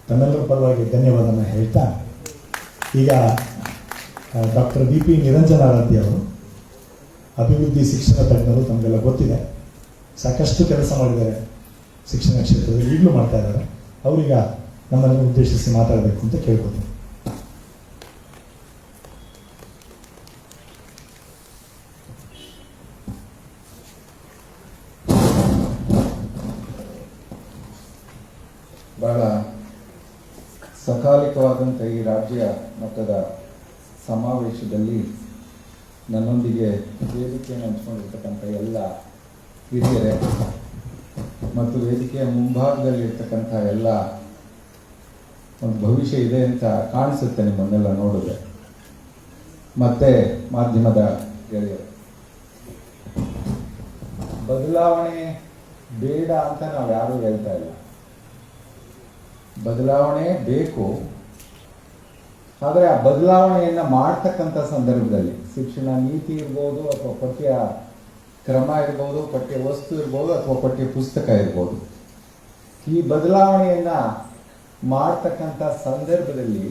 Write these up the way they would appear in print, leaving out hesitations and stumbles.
ತಮ್ಮೆಲ್ಲರ ಪರವಾಗಿ ಧನ್ಯವಾದನ ಹೇಳ್ತಾ ಈಗ ಡಾಕ್ಟರ್ ಬಿ.ಪಿ. ನಿರಂಜನಾರಾಧ್ಯ ಅವರು ಅಭಿವೃದ್ಧಿ ಶಿಕ್ಷಣ ತಜ್ಞರು, ತಮಗೆಲ್ಲ ಗೊತ್ತಿದೆ, ಸಾಕಷ್ಟು ಕೆಲಸ ಮಾಡಿದ್ದಾರೆ ಶಿಕ್ಷಣ ಕ್ಷೇತ್ರದಲ್ಲಿ, ಈಗಲೂ ಮಾಡ್ತಾ ಇದ್ದಾರೆ. ಅವರೀಗ ನಮ್ಮನ್ನು ಉದ್ದೇಶಿಸಿ ಮಾತಾಡಬೇಕು ಅಂತ ಕೇಳ್ಕೊತೀನಿ. ಬಹಳ ಸಕಾಲಿಕವಾದಂಥ ಈ ರಾಜ್ಯ ಮಟ್ಟದ ಸಮಾವೇಶದಲ್ಲಿ ನನ್ನೊಂದಿಗೆ ವೇದಿಕೆಯನ್ನು ಹಂಚಿಕೊಂಡಿರ್ತಕ್ಕಂಥ ಎಲ್ಲ ಹಿರಿಯರೇ ಮತ್ತು ವೇದಿಕೆಯ ಮುಂಭಾಗದಲ್ಲಿರ್ತಕ್ಕಂಥ ಎಲ್ಲ ಒಂದು ಭವಿಷ್ಯ ಇದೆ ಅಂತ ಕಾಣಿಸುತ್ತೆ ನಿಮ್ಮನ್ನೆಲ್ಲ ನೋಡಿದ್ರೆ. ಮತ್ತೆ ಮಾಧ್ಯಮದ ಗೆಳೆಯರು, ಬದಲಾವಣೆ ಬೇಡ ಅಂತ ನಾವು ಯಾರೂ ಹೇಳ್ತಾ ಇಲ್ಲ. ಬದಲಾವಣೆ ಬೇಕು, ಆದರೆ ಆ ಬದಲಾವಣೆಯನ್ನು ಮಾಡ್ತಕ್ಕಂಥ ಸಂದರ್ಭದಲ್ಲಿ ಶಿಕ್ಷಣ ನೀತಿ ಇರ್ಬೋದು, ಅಥವಾ ಪಠ್ಯ ಕ್ರಮ ಇರ್ಬೋದು, ಪಠ್ಯ ವಸ್ತು ಇರ್ಬೋದು, ಅಥವಾ ಪಠ್ಯ ಪುಸ್ತಕ ಇರ್ಬೋದು, ಈ ಬದಲಾವಣೆಯನ್ನು ಮಾಡ್ತಕ್ಕಂಥ ಸಂದರ್ಭದಲ್ಲಿ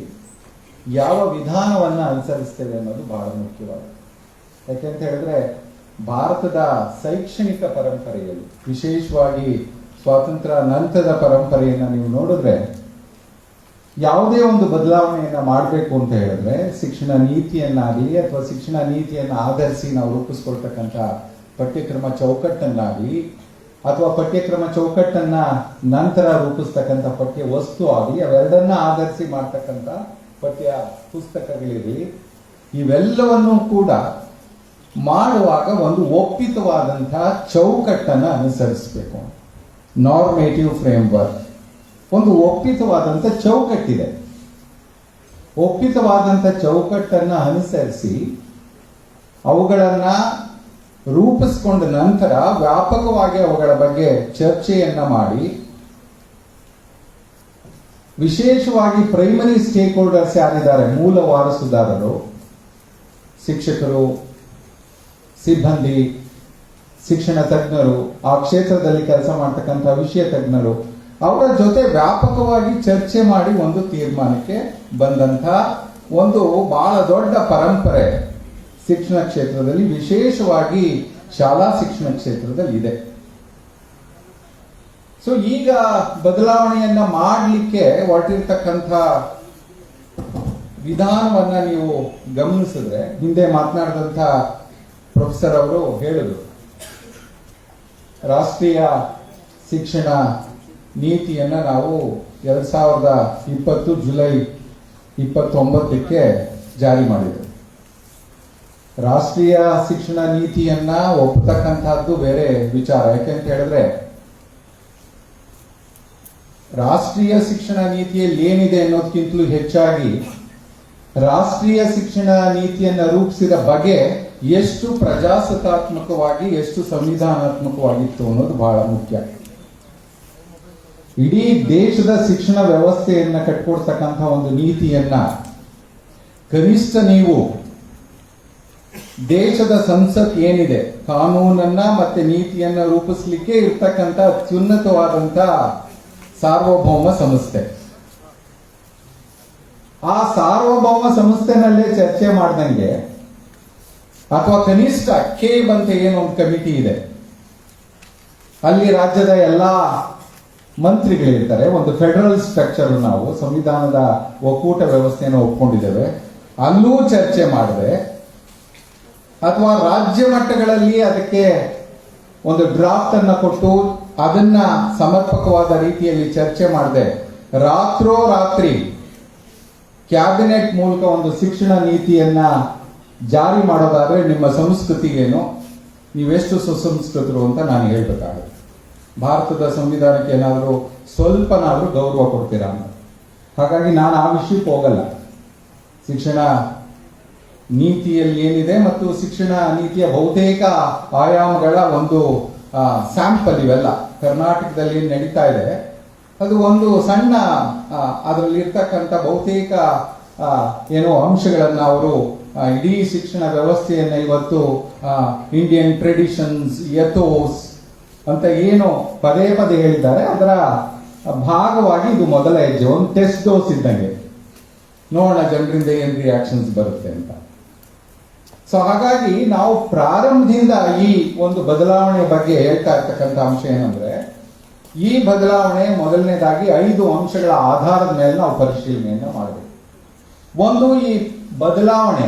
ಯಾವ ವಿಧಾನವನ್ನು ಅನುಸರಿಸ್ತೇವೆ ಅನ್ನೋದು ಬಹಳ ಮುಖ್ಯವಾಗಿದೆ. ಯಾಕೆಂತ ಹೇಳಿದ್ರೆ ಭಾರತದ ಶೈಕ್ಷಣಿಕ ಪರಂಪರೆಯಲ್ಲಿ, ವಿಶೇಷವಾಗಿ ಸ್ವಾತಂತ್ರ್ಯ ನಂತರದ ಪರಂಪರೆಯನ್ನು ನೀವು ನೋಡಿದ್ರೆ, ಯಾವುದೇ ಒಂದು ಬದಲಾವಣೆಯನ್ನು ಮಾಡಬೇಕು ಅಂತ ಹೇಳಿದ್ರೆ ಶಿಕ್ಷಣ ನೀತಿಯನ್ನಾಗಲಿ ಅಥವಾ ಶಿಕ್ಷಣ ನೀತಿಯನ್ನು ಆಧರಿಸಿ ನಾವು ರೂಪಿಸ್ಕೊಳ್ತಕ್ಕಂಥ ಪಠ್ಯಕ್ರಮ ಚೌಕಟ್ಟನ್ನಾಗಲಿ ಅಥವಾ ಪಠ್ಯಕ್ರಮ ಚೌಕಟ್ಟನ್ನ ನಂತರ ರೂಪಿಸ್ತಕ್ಕಂಥ ಪಠ್ಯ ವಸ್ತು ಆಗಲಿ, ಅವೆರಡನ್ನ ಆಧರಿಸಿ ಮಾಡ್ತಕ್ಕಂಥ ಪಠ್ಯ ಪುಸ್ತಕಗಳಿರಲಿ, ಇವೆಲ್ಲವನ್ನೂ ಕೂಡ ಮಾಡುವಾಗ ಒಂದು ಒಪ್ಪಿತವಾದಂತಹ ಚೌಕಟ್ಟನ್ನು ಅನುಸರಿಸಬೇಕು. ನಾರ್ಮೇಟಿವ್ ಫ್ರೇಮ್ವರ್ಕ್, ಒಂದು ಒಪ್ಪಿತವಾದಂಥ ಚೌಕಟ್ಟಿದೆ. ಒಪ್ಪಿತವಾದಂಥ ಚೌಕಟ್ಟನ್ನು ಅನುಸರಿಸಿ ಅವುಗಳನ್ನ ರೂಪಿಸಿಕೊಂಡ ನಂತರ ವ್ಯಾಪಕವಾಗಿ ಅವುಗಳ ಬಗ್ಗೆ ಚರ್ಚೆಯನ್ನ ಮಾಡಿ, ವಿಶೇಷವಾಗಿ ಪ್ರೈಮರಿ ಸ್ಟೇಕ್ ಹೋಲ್ಡರ್ಸ್ ಯಾರಿದ್ದಾರೆ, ಮೂಲ ವಾರಸುದಾರರು, ಶಿಕ್ಷಕರು, ಸಿಬ್ಬಂದಿ, ಶಿಕ್ಷಣ ತಜ್ಞರು, ಆ ಕ್ಷೇತ್ರದಲ್ಲಿ ಕೆಲಸ ಮಾಡ್ತಕ್ಕಂಥ ವಿಷಯ ತಜ್ಞರು, ಅವರ ಜೊತೆ ವ್ಯಾಪಕವಾಗಿ ಚರ್ಚೆ ಮಾಡಿ ಒಂದು ತೀರ್ಮಾನಕ್ಕೆ ಬಂದಂಥ ಒಂದು ಬಹಳ ದೊಡ್ಡ ಪರಂಪರೆ ಶಿಕ್ಷಣ ಕ್ಷೇತ್ರದಲ್ಲಿ, ವಿಶೇಷವಾಗಿ ಶಾಲಾ ಶಿಕ್ಷಣ ಕ್ಷೇತ್ರದಲ್ಲಿ ಇದೆ. ಸೊ ಈಗ ಬದಲಾವಣೆಯನ್ನ ಮಾಡಲಿಕ್ಕೆ ಹೊರಟಿರ್ತಕ್ಕಂಥ ವಿಧಾನವನ್ನ ನೀವು ಗಮನಿಸಿದ್ರೆ, ಹಿಂದೆ ಮಾತನಾಡಿದಂಥ ಪ್ರೊಫೆಸರ್ ಅವರು ಹೇಳಿದ್ರು, ರಾಷ್ಟ್ರೀಯ ಶಿಕ್ಷಣ ನೀತಿಯನ್ನ ನಾವು 2020 ಜುಲೈ 29ಕ್ಕೆ ಜಾರಿ ಮಾಡಿದ್ರು. ರಾಷ್ಟ್ರೀಯ ಶಿಕ್ಷಣ ನೀತಿಯನ್ನ ಒಪ್ಪತಕ್ಕಂಥದ್ದು ಬೇರೆ ವಿಚಾರ. ಯಾಕೆಂತ ಹೇಳಿದ್ರೆ ರಾಷ್ಟ್ರೀಯ ಶಿಕ್ಷಣ ನೀತಿಯಲ್ಲಿ ಏನಿದೆ ಅನ್ನೋದಕ್ಕಿಂತಲೂ ಹೆಚ್ಚಾಗಿ ರಾಷ್ಟ್ರೀಯ ಶಿಕ್ಷಣ ನೀತಿಯನ್ನ ರೂಪಿಸಿದ ಬಗೆ ಎಷ್ಟು ಪ್ರಜಾಸತ್ತಾತ್ಮಕವಾಗಿ, ಎಷ್ಟು ಸಂವಿಧಾನಾತ್ಮಕವಾಗಿತ್ತು ಅನ್ನೋದು ಬಹಳ ಮುಖ್ಯ. ಇಡೀ ದೇಶದ ಶಿಕ್ಷಣ ವ್ಯವಸ್ಥೆಯನ್ನ ಕಟ್ಕೊಡ್ತಕ್ಕಂಥ ಒಂದು ನೀತಿಯನ್ನ ಕನಿಷ್ಠ ನೀವು ದೇಶದ ಸಂಸತ್ ಏನಿದೆ, ಕಾನೂನನ್ನ ಮತ್ತೆ ನೀತಿಯನ್ನ ರೂಪಿಸಲಿಕ್ಕೆ ಇರ್ತಕ್ಕಂಥ ಅತ್ಯುನ್ನತವಾದಂತ ಸಾರ್ವಭೌಮ ಸಂಸ್ಥೆ, ಆ ಸಾರ್ವಭೌಮ ಸಂಸ್ಥೆನಲ್ಲೇ ಚರ್ಚೆ ಮಾಡ್ದಂಗೆ, ಅಥವಾ ಕನಿಷ್ಠ ಕೇಬ್ ಅಂತ ಏನೋ ಒಂದು ಕಮಿಟಿ ಇದೆ, ಅಲ್ಲಿ ರಾಜ್ಯದ ಎಲ್ಲಾ ಮಂತ್ರಿಗಳಿರ್ತಾರೆ. ಒಂದು ಫೆಡರಲ್ ಸ್ಟ್ರಕ್ಚರ್, ನಾವು ಸಂವಿಧಾನದ ಒಕ್ಕೂಟ ವ್ಯವಸ್ಥೆಯನ್ನು ಒಪ್ಕೊಂಡಿದ್ದೇವೆ, ಅಲ್ಲೂ ಚರ್ಚೆ ಮಾಡಿದೆ, ಅಥವಾ ರಾಜ್ಯ ಮಟ್ಟಗಳಲ್ಲಿ ಅದಕ್ಕೆ ಒಂದು ಡ್ರಾಫ್ಟ್ ಅನ್ನ ಕೊಟ್ಟು ಅದನ್ನ ಸಮರ್ಪಕವಾದ ರೀತಿಯಲ್ಲಿ ಚರ್ಚೆ ಮಾಡಿದೆ, ರಾತ್ರೋರಾತ್ರಿ ಕ್ಯಾಬಿನೆಟ್ ಮೂಲಕ ಒಂದು ಶಿಕ್ಷಣ ನೀತಿಯನ್ನ ಜಾರಿ ಮಾಡೋದಾದ್ರೆ ನಿಮ್ಮ ಸಂಸ್ಕೃತಿಗೇನು, ನೀವೆಷ್ಟು ಸುಸಂಸ್ಕೃತರು ಅಂತ ನಾನು ಹೇಳ್ಬೇಕಾಗುತ್ತೆ. ಭಾರತದ ಸಂವಿಧಾನಕ್ಕೆ ಏನಾದರೂ ಸ್ವಲ್ಪನಾದ್ರೂ ಗೌರವ ಕೊಡ್ತೀರಾ ಅಂತ. ಹಾಗಾಗಿ ನಾನು ಆ ವಿಷಯಕ್ಕೆ ಹೋಗಲ್ಲ. ಶಿಕ್ಷಣ ನೀತಿಯಲ್ಲಿ ಏನಿದೆ ಮತ್ತು ಶಿಕ್ಷಣ ನೀತಿಯ ಬಹುತೇಕ ಆಯಾಮಗಳ ಒಂದು ಸ್ಯಾಂಪಲ್ ಇವೆಲ್ಲ ಕರ್ನಾಟಕದಲ್ಲಿ ನಡೀತಾ ಇದೆ. ಅದು ಒಂದು ಸಣ್ಣ ಅದರಲ್ಲಿ ಇರ್ತಕ್ಕಂಥ ಬಹುತೇಕ ಏನೋ ಅಂಶಗಳನ್ನ ಅವರು ಇಡೀ ಶಿಕ್ಷಣ ವ್ಯವಸ್ಥೆಯನ್ನ ಇವತ್ತು ಇಂಡಿಯನ್ ಟ್ರೆಡಿಷನ್ಸ್, ಎಥೋಸ್ ಅಂತ ಏನು ಪದೇ ಪದೇ ಹೇಳಿದ್ದಾರೆ, ಅದರ ಭಾಗವಾಗಿ ಇದು ಮೊದಲ ಹೆಜ್ಜೆ, ಒಂದು ಟೆಸ್ಟ್ ಡೋಸ್ ಇದ್ದಂಗೆ, ನೋಡೋಣ ಜನರಿಂದ ಏನ್ ರಿಯಾಕ್ಷನ್ಸ್ ಬರುತ್ತೆ ಅಂತ. ಸೊ ಹಾಗಾಗಿ ನಾವು ಪ್ರಾರಂಭದಿಂದ ಈ ಒಂದು ಬದಲಾವಣೆ ಬಗ್ಗೆ ಹೇಳ್ತಾ ಇರ್ತಕ್ಕಂಥ ಅಂಶ ಏನಂದ್ರೆ, ಈ ಬದಲಾವಣೆ ಮೊದಲನೇದಾಗಿ 5 ಅಂಶಗಳ ಆಧಾರದ ಮೇಲೆ ನಾವು ಪರಿಶೀಲನೆಯನ್ನ ಮಾಡಬೇಕು. ಒಂದು, ಈ ಬದಲಾವಣೆ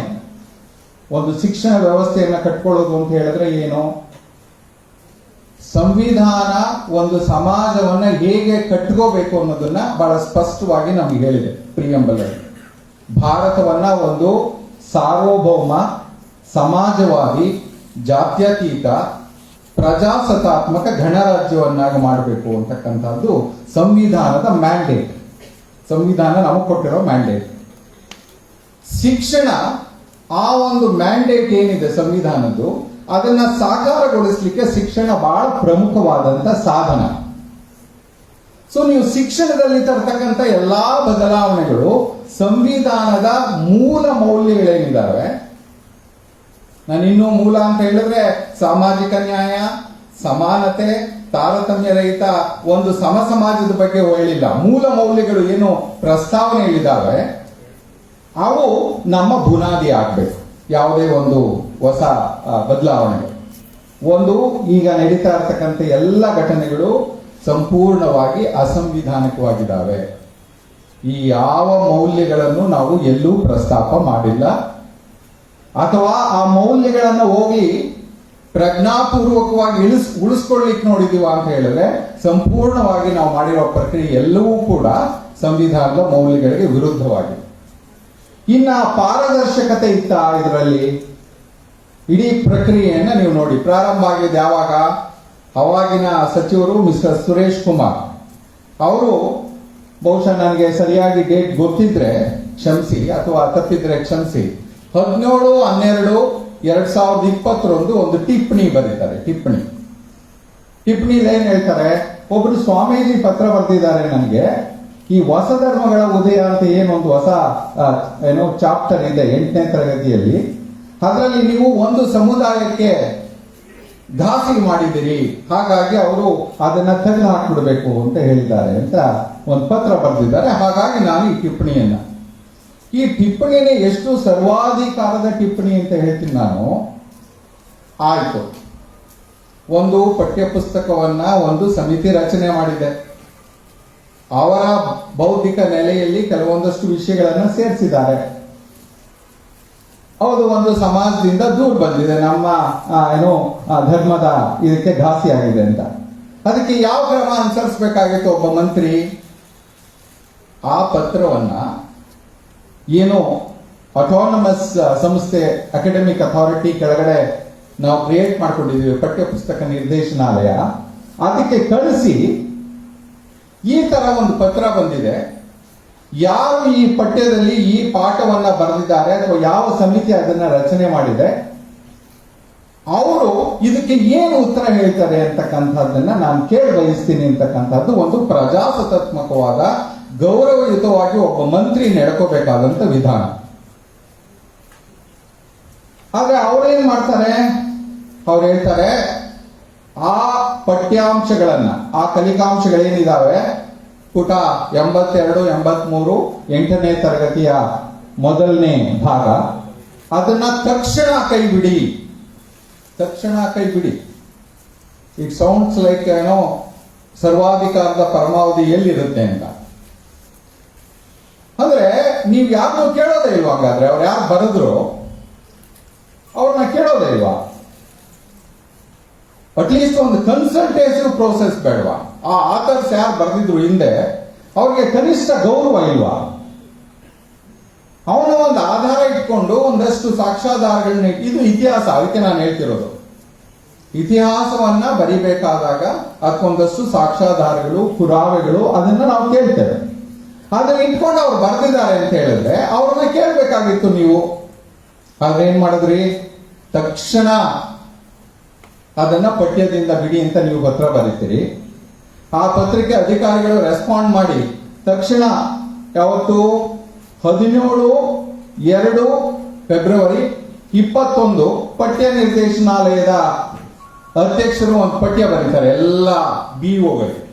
ಒಂದು ಶಿಕ್ಷಣ ವ್ಯವಸ್ಥೆಯನ್ನ ಕಟ್ಕೊಳ್ಳೋದು ಅಂತ ಹೇಳಿದ್ರೆ ಏನು, ಸಂವಿಧಾನ ಒಂದು ಸಮಾಜವನ್ನ ಹೇಗೆ ಕಟ್ಕೋಬೇಕು ಅನ್ನೋದನ್ನ ಬಹಳ ಸ್ಪಷ್ಟವಾಗಿ ನಮ್ಗೆ ಹೇಳಿದೆ ಪ್ರಿಯಂಬಲ್ ಅಲ್ಲಿ. ಭಾರತವನ್ನ ಒಂದು ಸಾರ್ವಭೌಮ, ಸಮಾಜವಾದಿ, ಜಾತ್ಯತೀತ, ಪ್ರಜಾಸತ್ತಾತ್ಮಕ ಗಣರಾಜ್ಯವನ್ನಾಗಿ ಮಾಡಬೇಕು ಅಂತಕ್ಕಂಥದ್ದು ಸಂವಿಧಾನದ ಮ್ಯಾಂಡೇಟ್. ಸಂವಿಧಾನ ನಮಗೆ ಕೊಟ್ಟಿರೋ ಮ್ಯಾಂಡೇಟ್. ಶಿಕ್ಷಣ ಆ ಒಂದು ಮ್ಯಾಂಡೇಟ್ ಏನಿದೆ ಸಂವಿಧಾನದ್ದು, ಅದನ್ನ ಸಾಕಾರಗೊಳಿಸಲಿಕ್ಕೆ ಶಿಕ್ಷಣ ಬಹಳ ಪ್ರಮುಖವಾದಂತ ಸಾಧನ. ಸೊ ನೀವು ಶಿಕ್ಷಣದಲ್ಲಿ ತರ್ತಕ್ಕಂಥ ಎಲ್ಲಾ ಬದಲಾವಣೆಗಳು ಸಂವಿಧಾನದ ಮೂಲ ಮೌಲ್ಯಗಳೇನಿದ್ದಾವೆ, ನಾನು ಇನ್ನೂ ಮೂಲ ಅಂತ ಹೇಳಿದ್ರೆ ಸಾಮಾಜಿಕ ನ್ಯಾಯ, ಸಮಾನತೆ, ತಾರತಮ್ಯ ರಹಿತ ಒಂದು ಸಮ ಸಮಾಜದ ಬಗ್ಗೆ ಹೇಳಿಲ್ಲ. ಮೂಲ ಮೌಲ್ಯಗಳು ಏನು ಪ್ರಸ್ತಾವನೆಗಳಿದ್ದಾವೆ ಅವು ನಮ್ಮ ಬುನಾದಿ ಆಗ್ಬೇಕು ಯಾವುದೇ ಒಂದು ಹೊಸ ಬದಲಾವಣೆ. ಒಂದು, ಈಗ ನಡೀತಾ ಇರ್ತಕ್ಕಂಥ ಎಲ್ಲ ಘಟನೆಗಳು ಸಂಪೂರ್ಣವಾಗಿ ಅಸಂವಿಧಾನಿಕವಾಗಿದ್ದಾವೆ. ಈ ಯಾವ ಮೌಲ್ಯಗಳನ್ನು ನಾವು ಎಲ್ಲೂ ಪ್ರಸ್ತಾಪ ಮಾಡಿಲ್ಲ, ಅಥವಾ ಆ ಮೌಲ್ಯಗಳನ್ನು ಹೋಗಿ ಪ್ರಜ್ಞಾಪೂರ್ವಕವಾಗಿ ಉಳಿಸ್ಕೊಳ್ಳಿಕ್ಕೆ ನೋಡಿದೀವ ಅಂತ ಹೇಳಿದ್ರೆ ಸಂಪೂರ್ಣವಾಗಿ ನಾವು ಮಾಡಿರೋ ಪ್ರಕ್ರಿಯೆ ಎಲ್ಲವೂ ಕೂಡ ಸಂವಿಧಾನದ ಮೌಲ್ಯಗಳಿಗೆ ವಿರುದ್ಧವಾಗಿದೆ. ಇನ್ನ ಪಾರದರ್ಶಕತೆ ಇತ್ತ ಇದರಲ್ಲಿ? ಇಡೀ ಪ್ರಕ್ರಿಯೆಯನ್ನ ನೀವು ನೋಡಿ, ಪ್ರಾರಂಭ ಆಗಿದೆ ಯಾವಾಗ? ಅವಾಗಿನ ಸಚಿವರು ಮಿಸ್ಟರ್ ಸುರೇಶ್ ಕುಮಾರ್ ಅವರು, ಬಹುಶಃ ನನಗೆ ಸರಿಯಾಗಿ ಡೇಟ್ ಗೊತ್ತಿದ್ರೆ ಕ್ಷಮಿಸಿ, ಅಥವಾ ತಪ್ಪಿದ್ರೆ ಕ್ಷಮಿಸಿ, 17/12/2020 ಒಂದು ಟಿಪ್ಪಣಿ ಬರೀತಾರೆ. ಟಿಪ್ಪಣಿಲಿ ಏನ್ ಹೇಳ್ತಾರೆ, ಒಬ್ರು ಸ್ವಾಮೀಜಿ ಪತ್ರ ಬರೆದಿದ್ದಾರೆ ನನಗೆ, ಈ ಹೊಸ ಧರ್ಮಗಳ ಉದಯ ಅಂತ ಏನೊಂದು ಹೊಸ ಚಾಪ್ಟರ್ ಇದೆ 8ನೇ ತರಗತಿಯಲ್ಲಿ, ಅದರಲ್ಲಿ ನೀವು ಒಂದು ಸಮುದಾಯಕ್ಕೆ ಘಾಸಿ ಮಾಡಿದಿರಿ, ಹಾಗಾಗಿ ಅವರು ಅದನ್ನ ತೆಗೆದು ಹಾಕ್ಬಿಡ್ಬೇಕು ಅಂತ ಹೇಳಿದ್ದಾರೆ ಅಂತ ಒಂದು ಪತ್ರ ಬರೆದಿದ್ದಾರೆ. ಹಾಗಾಗಿ ನಾನು ಈ ಟಿಪ್ಪಣಿನೇ ಎಷ್ಟು ಸರ್ವಾಧಿಕಾರದ ಟಿಪ್ಪಣಿ ಅಂತ ಹೇಳ್ತೀನಿ ನಾನು. ಆಯ್ತು, ಒಂದು ಪಠ್ಯ ಪುಸ್ತಕವನ್ನ ಒಂದು ಸಮಿತಿ ರಚನೆ ಮಾಡಿದೆ, ಅವರ ಬೌದ್ಧಿಕ ನೆಲೆಯಲ್ಲಿ ಕೆಲವೊಂದಷ್ಟು ವಿಷಯಗಳನ್ನ ಸೇರಿಸಿದ್ದಾರೆ. ಹೌದು, ಒಂದು ಸಮಾಜದಿಂದ ದೂರ ಬಂದಿದೆ, ನಮ್ಮ ಧರ್ಮದ ಇದಕ್ಕೆ ಘಾಸಿ ಆಗಿದೆ ಅಂತ. ಅದಕ್ಕೆ ಯಾವ ಕ್ರಮ ಅನುಸರಿಸಬೇಕಾಗಿತ್ತು ಒಬ್ಬ ಮಂತ್ರಿ? ಆ ಪತ್ರವನ್ನ ಏನೋ ಅಟಾನಮಸ್ ಸಂಸ್ಥೆ, ಅಕಾಡೆಮಿಕ್ ಅಥಾರಿಟಿ ಕೆಳಗಡೆ ನಾವು ಕ್ರಿಯೇಟ್ ಮಾಡ್ಕೊಂಡಿದ್ದೀವಿ, ಪಠ್ಯ ಪುಸ್ತಕ ನಿರ್ದೇಶನಾಲಯ, ಅದಕ್ಕೆ ಕಳಿಸಿ ಈ ತರ ಒಂದು ಪತ್ರ ಬಂದಿದೆ, ಯಾರು ಈ ಪಠ್ಯದಲ್ಲಿ ಈ ಪಾಠವನ್ನ ಬರೆದಿದ್ದಾರೆ ಅಥವಾ ಯಾವ ಸಮಿತಿ ಅದನ್ನ ರಚನೆ ಮಾಡಿದೆ ಅವರು ಇದಕ್ಕೆ ಏನು ಉತ್ತರ ಹೇಳ್ತಾರೆ ಅಂತಕ್ಕಂಥದ್ದನ್ನ ನಾನು ಕೇಳಿ ಬಯಸ್ತೀನಿ ಅಂತಕ್ಕಂಥದ್ದು ಒಂದು ಪ್ರಜಾಸತ್ತಾತ್ಮಕವಾದ, ಗೌರವಯುತವಾಗಿ ಒಬ್ಬ ಮಂತ್ರಿ ನಡ್ಕೋಬೇಕಾದಂತ ವಿಧಾನ. ಆದ್ರೆ ಅವ್ರೇನ್ ಮಾಡ್ತಾರೆ, ಅವ್ರು ಹೇಳ್ತಾರೆ ಆ ಪಠ್ಯಾಂಶಗಳನ್ನ, ಆ ಕಲಿಕಾಂಶಗಳೇನಿದಾವೆ ಪುಟ 82, 83, 8ನೇ ತರಗತಿಯ ಮೊದಲನೇ ಭಾಗ, ಅದನ್ನ ತಕ್ಷಣ ಕೈ ಬಿಡಿ. ಇಟ್ ಸೌಂಡ್ಸ್ ಲೈಕ್ ಸರ್ವಾಧಿಕಾರದ ಪರಮಾವಧಿ ಎಲ್ಲಿರುತ್ತೆ ಅಂತ. ಅಂದ್ರೆ ನೀವು ಯಾರನ್ನೂ ಕೇಳೋದೇ ಇಲ್ವಾ? ಹಾಗಾದ್ರೆ ಅವ್ರು ಯಾರು ಬರೆದ್ರು ಅವ್ರನ್ನ ಕೇಳೋದೇ ಇಲ್ವಾ? ಅಟ್ಲೀಸ್ಟ್ ಒಂದು ಕನ್ಸಲ್ಟೇಟಿವ್ ಪ್ರೋಸೆಸ್ ಬೇಡವಾ? ಆ ಆಥರ್ಸ್ ಯಾರು ಬರೆದಿದ್ರು ಹಿಂದೆ, ಅವ್ರಿಗೆ ಕನಿಷ್ಠ ಗೌರವ ಇಲ್ವಾ? ಅವನ ಒಂದು ಆಧಾರ ಇಟ್ಕೊಂಡು ಒಂದಷ್ಟು ಸಾಕ್ಷ್ಯಾಧಾರಗಳನ್ನ, ಇದು ಇತಿಹಾಸ, ಅದಕ್ಕೆ ನಾನು ಹೇಳ್ತಿರೋದು, ಇತಿಹಾಸವನ್ನ ಬರಿಬೇಕಾದಾಗ ಅದಕ್ಕೊಂದಷ್ಟು ಸಾಕ್ಷ್ಯಾಧಾರಗಳು, ಪುರಾವೆಗಳು, ಅದನ್ನ ನಾವು ಕೇಳ್ತೇವೆ. ಅದನ್ನ ಇಟ್ಕೊಂಡು ಅವ್ರು ಬರೆದಿದ್ದಾರೆ ಅಂತ ಹೇಳಿದ್ರೆ ಅವ್ರನ್ನ ಕೇಳಬೇಕಾಗಿತ್ತು ನೀವು. ಆದ್ರೆ ಏನ್ ಮಾಡಿದ್ರಿ? ತಕ್ಷಣ ಅದನ್ನ ಪಠ್ಯದಿಂದ ಬಿಡಿ ಅಂತ ನೀವು ಪತ್ರ ಬರೀತೀರಿ. ಆ ಪತ್ರಕ್ಕೆ ಅಧಿಕಾರಿಗಳು ರೆಸ್ಪಾಂಡ್ ಮಾಡಿ ತಕ್ಷಣ ಯಾವತ್ತು 17/2/2021 ಪಠ್ಯ ನಿರ್ದೇಶನಾಲಯದ ಅಧ್ಯಕ್ಷರು ಒಂದು ಪಠ್ಯ ಬರೀತಾರೆ ಎಲ್ಲ BO ಗಳಿಗೆ.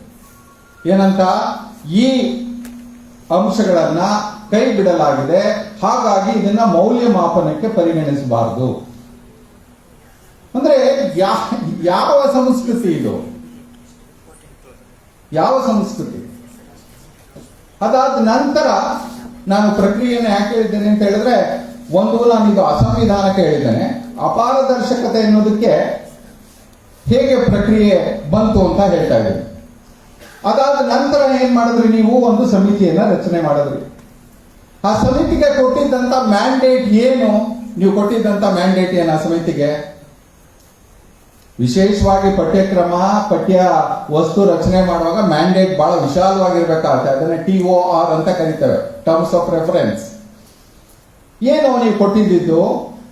ಏನಂತ, ಈ ಅಂಶಗಳನ್ನ ಕೈ ಬಿಡಲಾಗಿದೆ, ಹಾಗಾಗಿ ಇದನ್ನ ಮೌಲ್ಯಮಾಪನಕ್ಕೆ ಪರಿಗಣಿಸಬಾರದು. ಅಂದ್ರೆ ಯಾವ ಸಂಸ್ಕೃತಿ ಇದು? ಯಾವ ಸಂಸ್ಕೃತಿ? ಅದಾದ ನಂತರ ನಾನು ಪ್ರಕ್ರಿಯೆಯನ್ನು ಯಾಕೆ ಹೇಳಿದ್ದೇನೆ ಅಂತ ಹೇಳಿದ್ರೆ, ಒಂದು, ನಾನು ಇದು ಅಸಂವಿಧಾನಕ್ಕೆ ಹೇಳಿದ್ದೇನೆ. ಅಪಾರದರ್ಶಕತೆ ಎನ್ನುವುದಕ್ಕೆ ಹೇಗೆ ಪ್ರಕ್ರಿಯೆ ಬಂತು ಅಂತ ಹೇಳ್ತಾ ಇದ್ದೀನಿ. ಅದಾದ ನಂತರ ಏನ್ ಮಾಡಿದ್ರಿ ನೀವು? ಒಂದು ಸಮಿತಿಯನ್ನ ರಚನೆ ಮಾಡಿದ್ರಿ. ಆ ಸಮಿತಿಗೆ ಕೊಟ್ಟಿದ್ದಂತ ಮ್ಯಾಂಡೇಟ್ ಏನು? ನೀವು ಕೊಟ್ಟಿದ್ದಂತ ಮ್ಯಾಂಡೇಟ್ ಏನು ಆ ಸಮಿತಿಗೆ? ವಿಶೇಷವಾಗಿ ಪಠ್ಯ ವಸ್ತು ರಚನೆ ಮಾಡುವಾಗ ಮ್ಯಾಂಡೇಟ್ ಬಹಳ ವಿಶಾಲವಾಗಿರ್ಬೇಕಾಗುತ್ತೆ. ಅದನ್ನ TOR ಅಂತ ಕರೀತೇವೆ, ಟರ್ಮ್ಸ್ ಆಫ್ ರೆಫರೆನ್ಸ್. ಏನು ನೀವು ಕೊಟ್ಟಿದ್ದು?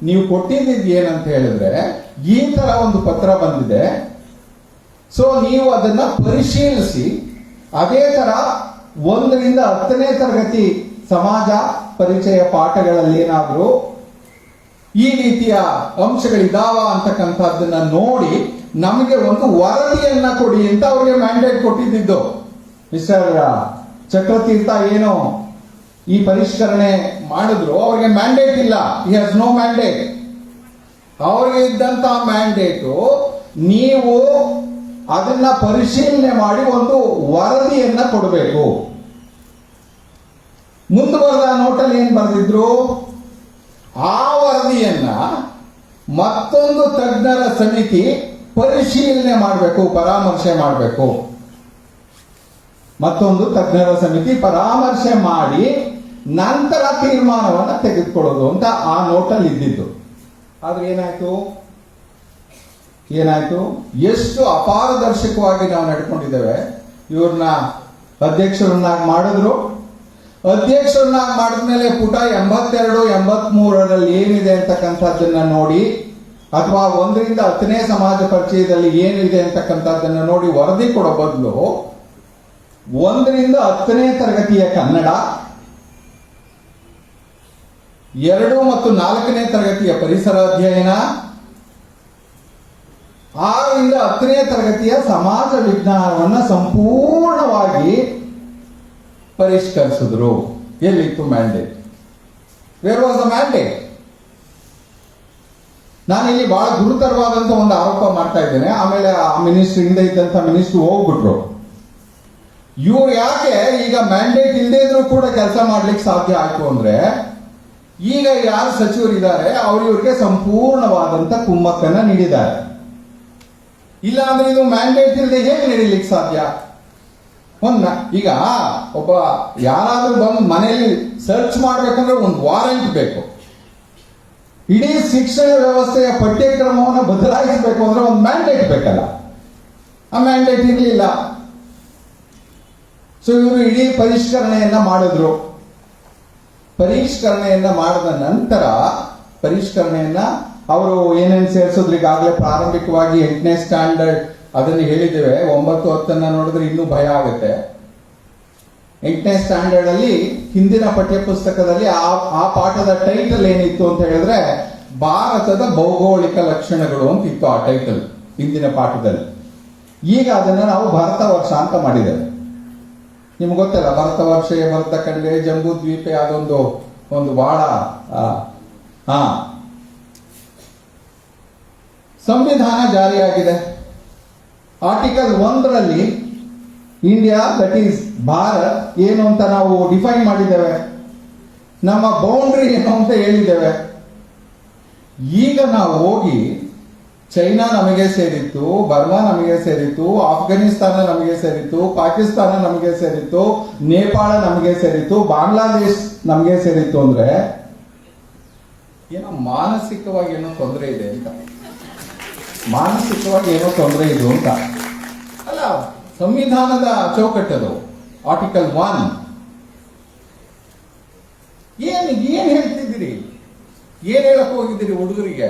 ನೀವು ಕೊಟ್ಟಿದ್ದು ಏನಂತ ಹೇಳಿದ್ರೆ, ಈ ತರ ಒಂದು ಪತ್ರ ಬಂದಿದೆ, ಸೊ ನೀವು ಅದನ್ನ ಪರಿಶೀಲಿಸಿ, ಅದೇ ತರ 1ರಿಂದ 10ನೇ ತರಗತಿ ಸಮಾಜ ಪರಿಚಯ ಪಾಠಗಳಲ್ಲಿ ಏನಾದ್ರೂ ಈ ರೀತಿಯ ಅಂಶಗಳಿದಾವ ಅಂತಕ್ಕಂಥದ್ದನ್ನ ನೋಡಿ ನಮಗೆ ಒಂದು ವರದಿಯನ್ನ ಕೊಡಿ ಅಂತ ಅವ್ರಿಗೆ ಮ್ಯಾಂಡೇಟ್ ಕೊಟ್ಟಿದ್ದು. ಮಿಸ್ಟರ್ ಚಕ್ರತೀರ್ಥ ಏನು ಈ ಪರಿಷ್ಕರಣೆ ಮಾಡಿದ್ರು, ಅವ್ರಿಗೆ ಮ್ಯಾಂಡೇಟ್ ಇಲ್ಲ. He has no mandate. ಅವ್ರಿಗೆ ಇದ್ದಂತ ಮ್ಯಾಂಡೇಟು ನೀವು ಅದನ್ನ ಪರಿಶೀಲನೆ ಮಾಡಿ ಒಂದು ವರದಿಯನ್ನ ಕೊಡಬೇಕು. ಮುಂದುವರೆದ ನೋಟಲ್ಲಿ ಏನ್ ಬರೆದಿದ್ರು? ಆ ವರದಿಯನ್ನ ಮತ್ತೊಂದು ತಜ್ಞರ ಸಮಿತಿ ಪರಿಶೀಲನೆ ಮಾಡಬೇಕು, ಪರಾಮರ್ಶೆ ಮಾಡಬೇಕು. ಮತ್ತೊಂದು ತಜ್ಞರ ಸಮಿತಿ ಪರಾಮರ್ಶೆ ಮಾಡಿ ನಂತರ ತೀರ್ಮಾನವನ್ನ ತೆಗೆದುಕೊಳ್ಳೋದು ಅಂತ ಆ ನೋಟಲ್ಲಿ ಇದ್ದಿದ್ದು. ಆದ್ರೆ ಏನಾಯ್ತು? ಎಷ್ಟು ಅಪಾರದರ್ಶಕವಾಗಿ ನಾವು ನಡ್ಕೊಂಡಿದ್ದೇವೆ. ಇವ್ರನ್ನ ಅಧ್ಯಕ್ಷರನ್ನಾಗಿ ಮಾಡಿದ್ರು. ಅಧ್ಯಕ್ಷರನ್ನಾಗಿ ಮಾಡಿದ್ಮೇಲೆ ಪುಟ 82, 83ರಲ್ಲಿ ಏನಿದೆ ಅಂತಕ್ಕಂಥದ್ದನ್ನ ನೋಡಿ, ಅಥವಾ 1ರಿಂದ 10ನೇ ಸಮಾಜ ಪರಿಚಯದಲ್ಲಿ ಏನಿದೆ ಅಂತಕ್ಕಂಥದ್ದನ್ನ ನೋಡಿ ವರದಿ ಕೊಡೋ ಬದಲು 1ರಿಂದ 10ನೇ ತರಗತಿಯ ಕನ್ನಡ, 2 ಮತ್ತು 4ನೇ ತರಗತಿಯ ಪರಿಸರ ಅಧ್ಯಯನ, 6ರಿಂದ 10ನೇ ತರಗತಿಯ ಸಮಾಜ ವಿಜ್ಞಾನವನ್ನ ಸಂಪೂರ್ಣವಾಗಿ ಪರಿಷ್ಕರಿಸಿದ್ರು. ಎಲ್ಲಿತ್ತು mandate? Where was the mandate? ನಾನಿಲ್ಲಿ ಬಹಳ ಗುರುತರವಾದಂತ ಒಂದು ಆರೋಪ ಮಾಡ್ತಾ ಇದ್ದೇನೆ. ಆಮೇಲೆ ಆ ಮಿನಿಸ್ಟರ್, ಹಿಂದೆ ಇದ್ದಂತ ಮಿನಿಸ್ಟರ್ ಹೋಗ್ಬಿಟ್ರು. ಇವ್ರು ಯಾಕೆ ಈಗ ಮ್ಯಾಂಡೇಟ್ ಇಲ್ಲದೆ ಇದ್ರೂ ಕೂಡ ಕೆಲಸ ಮಾಡ್ಲಿಕ್ಕೆ ಸಾಧ್ಯ ಆಯ್ತು ಅಂದ್ರೆ, ಈಗ ಯಾರು ಸಚಿವರಿದ್ದಾರೆ ಇವ್ರಿಗೆ ಸಂಪೂರ್ಣವಾದಂತ ಕುಮ್ಮಕ್ಕನ್ನ ನೀಡಿದ್ದಾರೆ. ಇಲ್ಲ ಅಂದ್ರೆ ಇದು ಮ್ಯಾಂಡೇಟ್ ಇಲ್ಲದೆ ಹೇಗೆ ನಡೀಲಿಕ್ಕೆ ಸಾಧ್ಯ? ಈಗ ಒಬ್ಬ ಯಾರಾದ್ರೂ ಬಂದು ಮನೆಯಲ್ಲಿ ಸರ್ಚ್ ಮಾಡ್ಬೇಕಂದ್ರೆ ಒಂದು ವಾರೆಂಟ್ ಬೇಕು. ಇಡೀ ಶಿಕ್ಷಣ ವ್ಯವಸ್ಥೆಯ ಪಠ್ಯಕ್ರಮವನ್ನು ಬದಲಾಯಿಸಬೇಕು ಅಂದ್ರೆ ಒಂದು ಮ್ಯಾಂಡೇಟ್ ಬೇಕಲ್ಲ. ಆ ಮ್ಯಾಂಡೇಟ್ ಇರಲಿಲ್ಲ. ಸೊ ಇವರು ಇಡೀ ಪರಿಷ್ಕರಣೆಯನ್ನ ಮಾಡಿದ್ರು. ಪರಿಷ್ಕರಣೆಯನ್ನ ಮಾಡಿದ ನಂತರ ಅವರು ಏನೇನು ಸೇರಿಸಿದ್ರು? ಈಗಾಗಲೇ ಪ್ರಾರಂಭಿಕವಾಗಿ 8ನೇ ಸ್ಟ್ಯಾಂಡರ್ಡ್ ಅದನ್ನು ಹೇಳಿದ್ದೇವೆ. 9, 10 ನೋಡಿದ್ರೆ ಇನ್ನೂ ಭಯ ಆಗುತ್ತೆ. 8ನೇ ಸ್ಟ್ಯಾಂಡರ್ಡ್ ಅಲ್ಲಿ ಹಿಂದಿನ ಪಠ್ಯ ಪುಸ್ತಕದಲ್ಲಿ ಆ ಪಾಠದ ಟೈಟಲ್ ಏನಿತ್ತು ಅಂತ ಹೇಳಿದ್ರೆ, ಭಾರತದ ಭೌಗೋಳಿಕ ಲಕ್ಷಣಗಳು ಅಂತ ಇತ್ತು ಆ ಟೈಟಲ್ ಹಿಂದಿನ ಪಾಠದಲ್ಲಿ. ಈಗ ಅದನ್ನ ನಾವು ಭಾರತ ವರ್ಷ ಅಂತ ಮಾಡಿದ್ದೇವೆ. ನಿಮ್ಗೆ ಗೊತ್ತಲ್ಲ, ಭಾರತ ವರ್ಷ, ಭರತ ಖಂಡೆ, ಜಂಬೂ ದ್ವೀಪೆ, ಅದೊಂದು ಬಹಳ ಸಂವಿಧಾನ ಜಾರಿಯಾಗಿದೆ. ಆರ್ಟಿಕಲ್ 1ರಲ್ಲಿ ಇಂಡಿಯಾ, ದಟ್ ಈಸ್ ಭಾರತ್ ಏನು ಅಂತ ನಾವು ಡಿಫೈನ್ ಮಾಡಿದ್ದೇವೆ. ನಮ್ಮ ಬೌಂಡ್ರಿ ಏನು ಅಂತ ಹೇಳಿದ್ದೇವೆ. ಈಗ ನಾವು ಹೋಗಿ ಚೈನಾ ನಮಗೆ ಸೇರಿತ್ತು, ಬರ್ಮಾ ನಮಗೆ ಸೇರಿತ್ತು, ಆಫ್ಘನಿಸ್ತಾನ ನಮಗೆ ಸೇರಿತ್ತು, ಪಾಕಿಸ್ತಾನ ನಮಗೆ ಸೇರಿತ್ತು, ನೇಪಾಳ ನಮಗೆ ಸೇರಿತ್ತು, ಬಾಂಗ್ಲಾದೇಶ್ ನಮಗೆ ಸೇರಿತ್ತು ಅಂದ್ರೆ ಏನೋ ಮಾನಸಿಕವಾಗಿ ಏನೋ ತೊಂದರೆ ಇದೆ ಅಂತ. ಮಾನಸಿಕವಾಗಿ ಏನೋ ತೊಂದರೆ ಇದು ಅಂತ ಅಲ್ಲ. ಸಂವಿಧಾನದ ಚೌಕಟ್ಟದು ಆರ್ಟಿಕಲ್ 1. ಏನ್ ಹೇಳ್ತಿದ್ದೀರಿ? ಏನ್ ಹೇಳಕ್ ಹೋಗಿದ್ದೀರಿ ಹುಡುಗರಿಗೆ?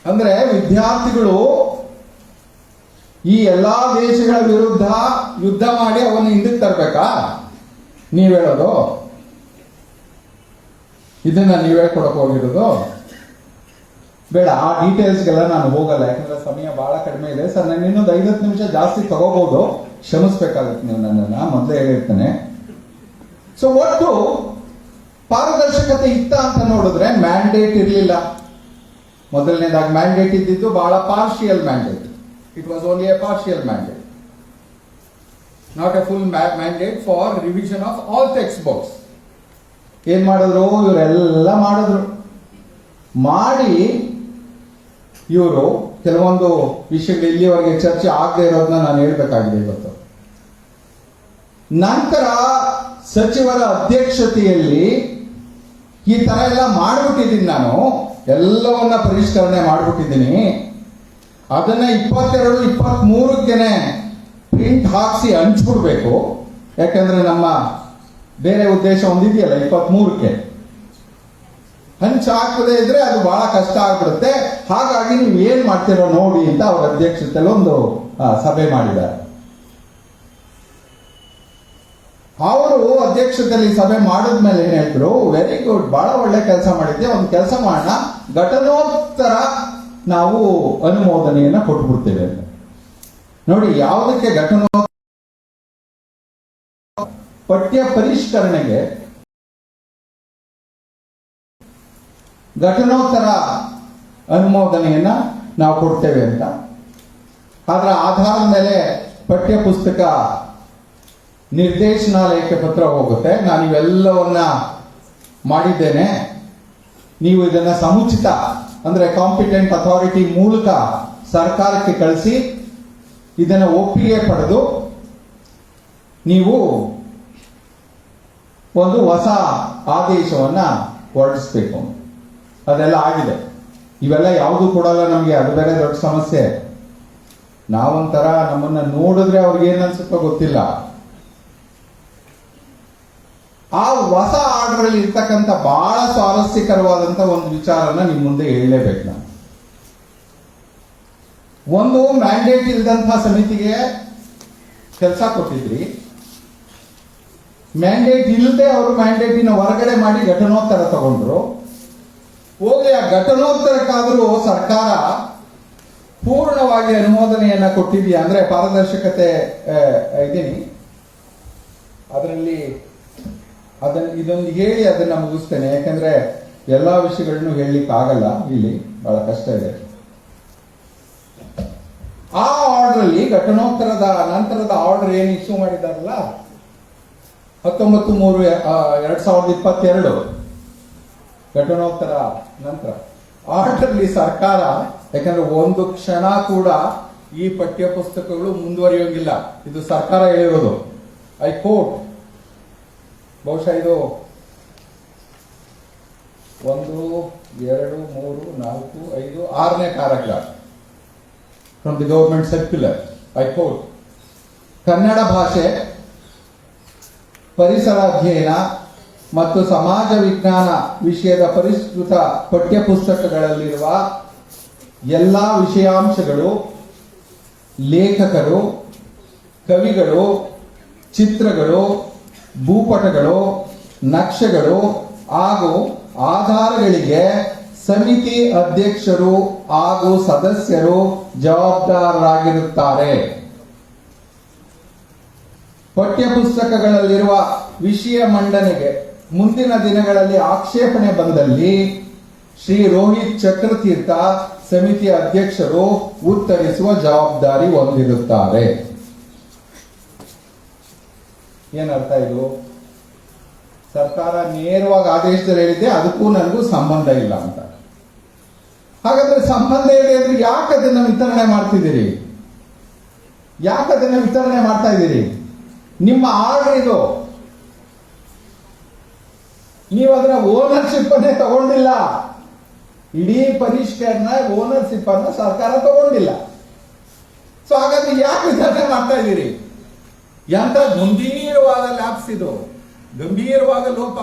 ಅಂದ್ರೆ ವಿದ್ಯಾರ್ಥಿಗಳು ಈ ಎಲ್ಲಾ ದೇಶಗಳ ವಿರುದ್ಧ ಯುದ್ಧ ಮಾಡಿ ಅವನ್ನ ಹಿಂದಕ್ಕೆ ತರಬೇಕಾ? ನೀವ್ ಹೇಳೋದು ಇದನ್ನ ನೀವ್ ಹೇಳ್ಕೊಡಕ್ ಹೋಗಿರೋದು? ಬೇಡ, ಆ ಡೀಟೇಲ್ಸ್ಗೆಲ್ಲ ನಾನು ಹೋಗಲ್ಲ, ಯಾಕಂದ್ರೆ ಸಮಯ ಬಹಳ ಕಡಿಮೆ ಇದೆ ಸರ್. ನಾನು ಇನ್ನೊಂದು 5-10 ನಿಮಿಷ ಜಾಸ್ತಿ ತಗೋಬಹುದು. ಕ್ಷಮಿಸ್ಬೇಕಾಗುತ್ತೆ ನೀವು ನನ್ನನ್ನ, ಮೊದಲೇ ಹೇಳಿರ್ತೇನೆ. ಸೊ ಒಟ್ಟು ಪಾರದರ್ಶಕತೆ ಇತ್ತ ಅಂತ ನೋಡಿದ್ರೆ ಮ್ಯಾಂಡೇಟ್ ಇರಲಿಲ್ಲ. ಮೊದಲನೇದಾಗಿ ಮ್ಯಾಂಡೇಟ್ ಇದ್ದಿದ್ದು ಬಹಳ partial mandate. It was only A partial mandate, not A full mandate for revision of all text books. ಏನ್ ಮಾಡಿದ್ರು ಇವರೆಲ್ಲ ಮಾಡಿ ಇವರು ಕೆಲವೊಂದು ವಿಷಯಗಳು ಇಲ್ಲಿವರೆಗೆ ಚರ್ಚೆ ಆಗದೆ ಇರೋದನ್ನ ನಾನು ಹೇಳ್ಬೇಕಾಗಿದೆ ಇವತ್ತು. ನಂತರ ಸಚಿವರ ಅಧ್ಯಕ್ಷತೆಯಲ್ಲಿ ಈ ತರ ಎಲ್ಲ ಮಾಡ್ಬಿಟ್ಟಿದ್ದೀನಿ, ನಾನು ಎಲ್ಲವನ್ನ ಪರಿಷ್ಕರಣೆ ಮಾಡ್ಬಿಟ್ಟಿದ್ದೀನಿ. ಅದನ್ನ 22, 23ಕ್ಕೆ ಪ್ರಿಂಟ್ ಹಾಕ್ಸಿ ಹಂಚ್ಬಿಡ್ಬೇಕು. ಯಾಕಂದ್ರೆ ನಮ್ಮ ಬೇರೆ ಉದ್ದೇಶ ಒಂದಿದೆಯಲ್ಲ 23ಕ್ಕೆ ಹಂಚಾಕದೇ ಇದ್ರೆ ಅದು ಬಹಳ ಕಷ್ಟ ಆಗ್ಬಿಡುತ್ತೆ. ಹಾಗಾಗಿ ನೀವು ಏನ್ ಮಾಡ್ತೀರೋ ನೋಡಿ ಅಂತ ಅವರ ಅಧ್ಯಕ್ಷತೆಯಲ್ಲಿ ಒಂದು ಸಭೆ ಮಾಡಿದ್ದಾರೆ. ಅವರು ಅಧ್ಯಕ್ಷತೆಯಲ್ಲಿ ಸಭೆ ಮಾಡಿದ್ಮೇಲೆ ಏನ್ ಹೇಳಿದ್ರು, ವೆರಿ ಗುಡ್, ಬಹಳ ಒಳ್ಳೆ ಕೆಲಸ ಮಾಡಿದ್ದೆ, ಒಂದು ಕೆಲಸ ಮಾಡೋಣ, ಘಟನೋತ್ತರ ನಾವು ಅನುಮೋದನೆಯನ್ನ ಕೊಟ್ಬಿಡ್ತೇವೆ. ನೋಡಿ, ಯಾವುದಕ್ಕೆ ಪಠ್ಯ ಪರಿಷ್ಕರಣೆಗೆ ಘಟನೋತ್ತರ ಅನುಮೋದನೆಯನ್ನ ನಾವು ಕೊಡ್ತೇವೆ ಅಂತ. ಅದರ ಆಧಾರದ ಮೇಲೆ ಪಠ್ಯ ಪುಸ್ತಕ ನಿರ್ದೇಶನಾಲಯಕ್ಕೆ ಪತ್ರ ಹೋಗುತ್ತೆ. ನಾನು ಇವೆಲ್ಲವನ್ನ ಮಾಡಿದ್ದೇನೆ, ನೀವು ಇದನ್ನ ಸಮುಚಿತ ಅಂದ್ರೆ ಕಾಂಪಿಟೆಂಟ್ ಅಥಾರಿಟಿ ಮೂಲಕ ಸರ್ಕಾರಕ್ಕೆ ಕಳಿಸಿ ಇದನ್ನ ಒಪ್ಪಿಗೆ ಪಡೆದು ನೀವು ಒಂದು ಹೊಸ ಆದೇಶವನ್ನ ಹೊರಡಿಸಬೇಕು. ಅದೆಲ್ಲ ಆಗಿದೆ. ಇವೆಲ್ಲ ಯಾವುದು ಕೊಡಲ್ಲ ನಮಗೆ, ಅದು ಬೇರೆ ದೊಡ್ಡ ಸಮಸ್ಯೆ. ನಾವೊಂಥರ ನಮ್ಮನ್ನ ನೋಡಿದ್ರೆ ಅವ್ರಿಗೆ ಏನ್ ಅನ್ಸುತ್ತೋ ಗೊತ್ತಿಲ್ಲ. ಆ ಹೊಸ ಆರ್ಡರ್ ಅಲ್ಲಿ ಇರ್ತಕ್ಕಂಥ ಬಹಳ ಸ್ವಾರಸ್ಯಕರವಾದಂತ ಒಂದು ವಿಚಾರನ ನಿಮ್ ಮುಂದೆ ಹೇಳಲೇಬೇಕು ನಾನು. ಒಂದು ಮ್ಯಾಂಡೇಟ್ ಇಲ್ದಂತಹ ಸಮಿತಿಗೆ ಕೆಲಸ ಕೊಟ್ಟಿದ್ರಿ, ಮ್ಯಾಂಡೇಟ್ ಇಲ್ಲದೆ ಅವರು ಮ್ಯಾಂಡೇಟಿನ ಹೊರಗಡೆ ಮಾಡಿ ಘಟನೋತ್ತರ ತಗೊಂಡ್ರು. ಹೋಗಿ ಆ ಘಟನೋತ್ತರಕ್ಕಾದರೂ ಸರ್ಕಾರ ಪೂರ್ಣವಾಗಿ ಅನುಮೋದನೆಯನ್ನ ಕೊಟ್ಟಿದೆಯಾ ಅಂದ್ರೆ ಪಾರದರ್ಶಕತೆ ಇದೀನಿ ಅದರಲ್ಲಿ ಇದೊಂದು ಹೇಳಿ ಅದನ್ನ ಮುಗಿಸ್ತೇನೆ. ಯಾಕಂದ್ರೆ ಎಲ್ಲಾ ವಿಷಯಗಳನ್ನು ಹೇಳಲಿಕ್ಕೆ ಆಗಲ್ಲ, ಇಲ್ಲಿ ಬಹಳ ಕಷ್ಟ ಇದೆ. ಆ ಆರ್ಡರ್ ಅಲ್ಲಿ ಘಟನೋತ್ತರದ ನಂತರದ ಆರ್ಡರ್ ಏನು ಇಶ್ಯೂ ಮಾಡಿದಾರಲ್ಲ 19/3/2022 ಘಟನೋತ್ತರ ನಂತರ ಆರ್ಡರ್ ಅಲ್ಲಿ ಸರ್ಕಾರ, ಯಾಕಂದ್ರೆ ಒಂದು ಕ್ಷಣ ಕೂಡ ಈ ಪಠ್ಯ ಪುಸ್ತಕಗಳು ಮುಂದುವರಿಯೋಂಗಿಲ್ಲ, ಇದು ಸರ್ಕಾರ ಹೇಳಿರೋದು. ಐ ಕೋಟ್, ಬಹುಶಃ ಇದು 1, 2, 3, 4, 5, 6ನೇ paragraph from the government circular. I quote, Kannada ಭಾಷೆ, ಪರಿಸರ ಅಧ್ಯಯನ ಮತ್ತು ಸಮಾಜ ವಿಜ್ಞಾನ ವಿಷಯದ ಪರಿಷ್ಕೃತ ಪಠ್ಯ ಪುಸ್ತಕಗಳಲ್ಲಿರುವ ಎಲ್ಲ ವಿಷಯಾಂಶಗಳು, ಲೇಖಕರು, ಕವಿಗಳು, ಚಿತ್ರಗಳು, ಭೂಪಟಗಳು, ನಕ್ಷೆಗಳು ಹಾಗೂ ಆಧಾರಗಳಿಗೆ ಸಮಿತಿ ಅಧ್ಯಕ್ಷರು ಹಾಗೂ ಸದಸ್ಯರು ಜವಾಬ್ದಾರರಾಗಿರುತ್ತಾರೆ. ಪಠ್ಯಪುಸ್ತಕಗಳಲ್ಲಿರುವ ವಿಷಯ ಮಂಡನೆಗೆ ಮುಂದಿನ ದಿನಗಳಲ್ಲಿ ಆಕ್ಷೇಪಣೆ ಬಂದಲ್ಲಿ ಶ್ರೀ ರೋಹಿತ್ ಚಕ್ರತೀರ್ಥ ಸಮಿತಿಯ ಅಧ್ಯಕ್ಷರು ಉತ್ತರಿಸುವ ಜವಾಬ್ದಾರಿ ಹೊಂದಿರುತ್ತಾರೆ. ಏನರ್ಥ ಇದು? ಸರ್ಕಾರ ನೇರವಾಗಿ ಆದೇಶದಲ್ಲಿ ಹೇಳಿದೆ ಅದಕ್ಕೂ ನನಗೂ ಸಂಬಂಧ ಇಲ್ಲ ಅಂತ. ಹಾಗಾದ್ರೆ ಸಂಬಂಧ ಇದೆ ಅಂದ್ರೆ ಯಾಕೆ ಅದನ್ನ ವಿತರಣೆ ಮಾಡ್ತಿದ್ದೀರಿ? ಯಾಕೆ ಅದನ್ನ ವಿತರಣೆ ಮಾಡ್ತಾ ಇದ್ದೀರಿ? ನಿಮ್ಮ ಆರ್ಡರ್ ಇದು, ನೀವು ಅದರ ಓನರ್ಶಿಪ್ ಅನ್ನೇ ತಗೊಂಡಿಲ್ಲ. ಇಡೀ ಪರಿಷ್ಕರಣೆ ಓನರ್ಶಿಪ್ ಅನ್ನ ಸರ್ಕಾರ ತಗೊಂಡಿಲ್ಲ. ಸೊ ಹಾಗಾದ್ರೆ ಯಾಕೆ ವಿತರಣೆ ಮಾಡ್ತಾ ಇದ್ದೀರಿ? ಎಂತ ಗಂಭೀರವಾದ ಲ್ಯಾಪ್ಸ್ ಇದು, ಗಂಭೀರವಾದ ಲೋಪ.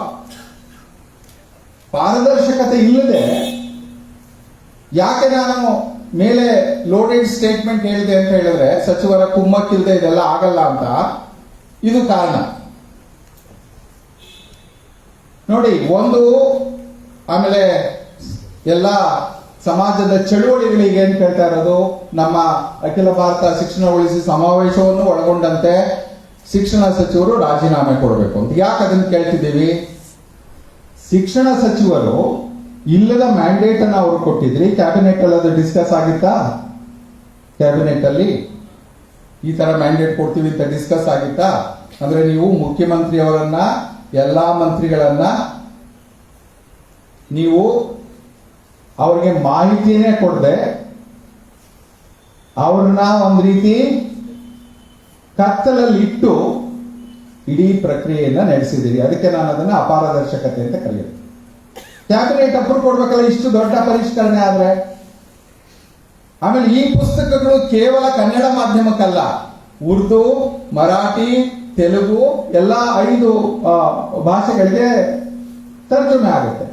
ಪಾರದರ್ಶಕತೆ ಇಲ್ಲದೆ ಯಾಕೆ ನಾನು ಮೇಲೆ ಲೋಡೆಡ್ ಸ್ಟೇಟ್ಮೆಂಟ್ ಹೇಳಿದೆ ಅಂತ ಹೇಳಿದ್ರೆ ಸಚಿವರ ಕುಮ್ಮಕ್ಕಿಲ್ಲದೆ ಇದೆಲ್ಲ ಆಗಲ್ಲ ಅಂತ, ಇದು ಕಾರಣ. ನೋಡಿ, ಒಂದು ಆಮೇಲೆ ಎಲ್ಲ ಸಮಾಜದ ಚಳುವಳಿಗಳಿಗೆ ಏನ್ ಕೇಳ್ತಾ ಇರೋದು, ನಮ್ಮ ಅಖಿಲ ಭಾರತ ಶಿಕ್ಷಣ ಉಳಿಸಿ ಸಮಾವೇಶವನ್ನು ಒಳಗೊಂಡಂತೆ ಶಿಕ್ಷಣ ಸಚಿವರು ರಾಜೀನಾಮೆ ಕೊಡಬೇಕು ಅಂತ. ಯಾಕೆ ಅದನ್ನ ಕೇಳ್ತಿದ್ದೀವಿ? ಶಿಕ್ಷಣ ಸಚಿವರು ಇಲ್ಲದ ಮ್ಯಾಂಡೇಟ್ ಅನ್ನ ಅವ್ರು ಕೊಟ್ಟಿದ್ರಿ. ಕ್ಯಾಬಿನೆಟ್ ಅಲ್ಲಿ ಅದು ಡಿಸ್ಕಸ್ ಆಗಿತ್ತಾ? ಕ್ಯಾಬಿನೆಟ್ ಅಲ್ಲಿ ಈ ತರ ಮ್ಯಾಂಡೇಟ್ ಕೊಡ್ತೀವಿ ಅಂತ ಡಿಸ್ಕಸ್ ಆಗಿತ್ತಾ? ಅಂದ್ರೆ ನೀವು ಮುಖ್ಯಮಂತ್ರಿಯವರನ್ನ, ಎಲ್ಲಾ ಮಂತ್ರಿಗಳನ್ನ ನೀವು ಅವ್ರಿಗೆ ಮಾಹಿತಿನೇ ಕೊಡದೆ ಅವ್ರನ್ನ ಒಂದ್ ರೀತಿ ಕತ್ತಲಲ್ಲಿ ಇಟ್ಟು ಇಡೀ ಪ್ರಕ್ರಿಯೆಯನ್ನ ನಡೆಸಿದ್ದೀರಿ. ಅದಕ್ಕೆ ನಾನು ಅದನ್ನ ಅಪಾರದರ್ಶಕತೆ ಅಂತ ಕರೆಯೋದು. ಕ್ಯಾಬಿನೆಟ್ ಅಪ್ರೂವ್ ಕೊಡ್ಬೇಕಲ್ಲ ಇಷ್ಟು ದೊಡ್ಡ ಪರಿಷ್ಕರಣೆ ಆದ್ರೆ. ಆಮೇಲೆ ಈ ಪುಸ್ತಕಗಳು ಕೇವಲ ಕನ್ನಡ ಮಾಧ್ಯಮಕ್ಕಲ್ಲ, ಉರ್ದು, ಮರಾಠಿ, ತೆಲುಗು ಎಲ್ಲ 5 ಭಾಷೆಗಳಿಗೆ ತರ್ಜುಮೆ ಆಗುತ್ತೆ.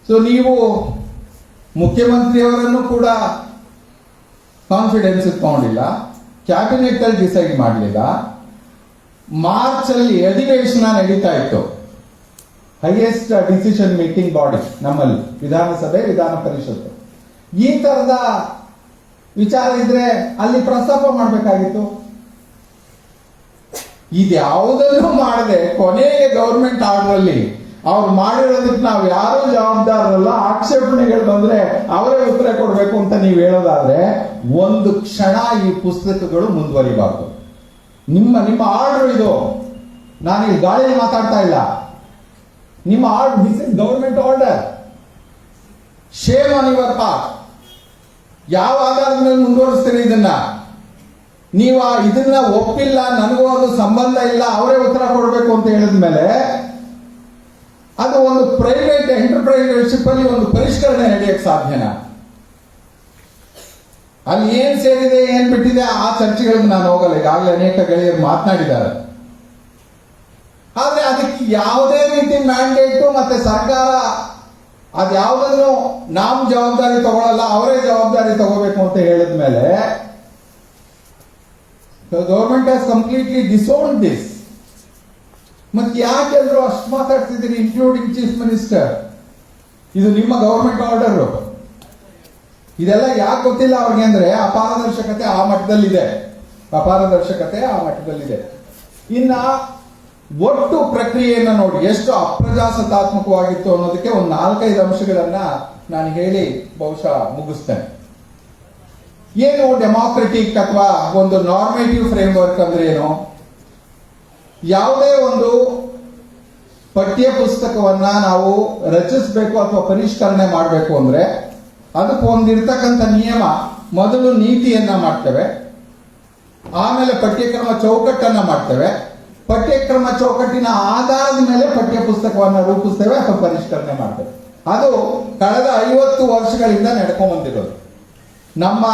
ಸೊ ನೀವು ಮುಖ್ಯಮಂತ್ರಿಯವರನ್ನು ಕೂಡ ಕಾನ್ಫಿಡೆನ್ಸ್ ತಗೊಂಡಿಲ್ಲ, ಕ್ಯಾಬಿನೆಟ್ ಅಲ್ಲಿ ಡಿಸೈಡ್ ಮಾಡಲಿಲ್ಲ. ಮಾರ್ಚ್ ಅಲ್ಲಿ ಅಧಿವೇಶನ ನಡೀತಾ ಇತ್ತು, ಹೈಯೆಸ್ಟ್ ಡಿಸಿಷನ್ ಮೇಕಿಂಗ್ ಬಾಡಿ ನಮ್ಮಲ್ಲಿ, ವಿಧಾನಸಭೆ, ವಿಧಾನ ಪರಿಷತ್ತು. ಈ ತರದ ವಿಚಾರ ಇದ್ರೆ ಅಲ್ಲಿ ಪ್ರಸ್ತಾಪ ಮಾಡಬೇಕಾಗಿತ್ತು. ಇದ್ಯಾವುದನ್ನು ಮಾಡದೆ ಕೊನೆಗೆ ಗವರ್ಮೆಂಟ್ ಆರ್ಡರ್ ಅಲ್ಲಿ ಅವ್ರು ಮಾಡಿರೋದಕ್ಕೆ ನಾವು ಯಾರು ಜವಾಬ್ದಾರರಲ್ಲ, ಆಕ್ಷೇಪಣೆಗಳು ಬಂದ್ರೆ ಅವರೇ ಉತ್ತರ ಕೊಡಬೇಕು ಅಂತ ನೀವು ಹೇಳೋದಾದ್ರೆ ಒಂದು ಕ್ಷಣ ಈ ಪುಸ್ತಕಗಳು ಮುಂದುವರಿಬಾರ್ದು. ನಿಮ್ಮ ಆರ್ಡರ್ ಇದು. ನಾನು ಇಲ್ಲಿ ಗಾಳಿಯಲ್ಲಿ ಮಾತಾಡ್ತಾ ಇಲ್ಲ. ನಿಮ್ಮ order, this is government order. Shame on your part. ಯಾವ ಆಧಾರದ ಮೇಲೆ ಮುಂದುವರಿಸ್ತೀರಿ ಇದನ್ನ? ನೀವು ಇದನ್ನ ಒಪ್ಪಿಲ್ಲ, ನನಗೂ ಅದು ಸಂಬಂಧ ಇಲ್ಲ, ಅವರೇ ಉತ್ತರ ಕೊಡಬೇಕು ಅಂತ ಹೇಳಿದ್ಮೇಲೆ ಅದು ಒಂದು ಪ್ರೈವೇಟ್ ಎಂಟರ್ಪ್ರೈಸರ್ಶಿಪ್ ಅಲ್ಲಿ ಒಂದು ಪರಿಷ್ಕರಣೆ ನಡೆಯಕ್ಕೆ ಸಾಧ್ಯನಾ? ಅಲ್ಲಿ ಏನ್ ಸೇರಿದೆ, ಏನ್ ಬಿಟ್ಟಿದೆ, ಆ ಚರ್ಚೆಗಳಿಗೆ ನಾನು ಹೋಗಲ್ಲ. ಈಗಾಗಲೇ ಅನೇಕ ಗೆಳೆಯರು ಮಾತನಾಡಿದ್ದಾರೆ. ಆದ್ರೆ ಅದಕ್ಕೆ ಯಾವುದೇ ರೀತಿ ಮ್ಯಾಂಡೇಟು ಮತ್ತೆ ಸರ್ಕಾರ ಅದ್ಯಾವುದನ್ನು ನಾವು ಜವಾಬ್ದಾರಿ ತಗೊಳ್ಳಲ್ಲ, ಅವರೇ ಜವಾಬ್ದಾರಿ ತಗೋಬೇಕು ಅಂತ ಹೇಳಿದ್ಮೇಲೆ ಗವರ್ಮೆಂಟ್ ಹ್ಯಾಸ್ ಕಂಪ್ಲೀಟ್ಲಿ ಡಿಸೋನ್ಡ್ ದಿಸ್. ಮತ್ತೆ ಯಾಕೆಲ್ಲರೂ ಅಷ್ಟು ಮಾತಾಡ್ತಿದ್ದೀರಿ, ಇನ್ಕ್ಲೂಡಿಂಗ್ ಚೀಫ್ ಮಿನಿಸ್ಟರ್? ಇದು ನಿಮ್ಮ ಗವರ್ಮೆಂಟ್ ಆರ್ಡರ್. ಇದೆಲ್ಲ ಯಾಕೆ ಗೊತ್ತಿಲ್ಲ ಅವ್ರಿಗೆ ಅಂದ್ರೆ ಅಪಾರದರ್ಶಕತೆ ಆ ಮಟ್ಟದಲ್ಲಿದೆ. ಅಪಾರದರ್ಶಕತೆ ಆ ಮಟ್ಟದಲ್ಲಿದೆ. ಇನ್ನ ಒಟ್ಟು ಪ್ರಕ್ರಿಯೆಯನ್ನ ನೋಡಿ ಎಷ್ಟು ಅಪ್ರಜಾಸತ್ತಾತ್ಮಕವಾಗಿತ್ತು ಅನ್ನೋದಕ್ಕೆ ಒಂದು 4-5 ಅಂಶಗಳನ್ನ ನಾನು ಹೇಳಿ ಬಹುಶಃ ಮುಗಿಸ್ತೇನೆ. ಏನು ಡೆಮಾಕ್ರೆಟಿಕ್ ಅಥವಾ ಒಂದು ನಾರ್ಮೇಟಿವ್ ಫ್ರೇಮ್ವರ್ಕ್ ಅಂದ್ರೆ ಏನು? ಯಾವುದೇ ಒಂದು ಪಠ್ಯ ಪುಸ್ತಕವನ್ನ ನಾವು ರಚಿಸಬೇಕು ಅಥವಾ ಪರಿಷ್ಕರಣೆ ಮಾಡಬೇಕು ಅಂದ್ರೆ ಅದಕ್ಕೆ ಒಂದಿರ್ತಕ್ಕಂಥ ನಿಯಮ. ಮೊದಲು ನೀತಿಯನ್ನ ಮಾಡ್ತೇವೆ, ಆಮೇಲೆ ಪಠ್ಯಕ್ರಮ ಚೌಕಟ್ಟನ್ನ ಮಾಡ್ತೇವೆ, ಪಠ್ಯಕ್ರಮ ಚೌಕಟ್ಟಿನ ಆಧಾರದ ಮೇಲೆ ಪಠ್ಯ ಪುಸ್ತಕವನ್ನ ರೂಪಿಸ್ತೇವೆ ಅಥವಾ ಪರಿಷ್ಕರಣೆ ಮಾಡ್ತೇವೆ. ಅದು ಕಳೆದ 50 ವರ್ಷಗಳಿಂದ ನಡ್ಕೊಂಡ್ ಬಂದಿರೋದು. ನಮ್ಮ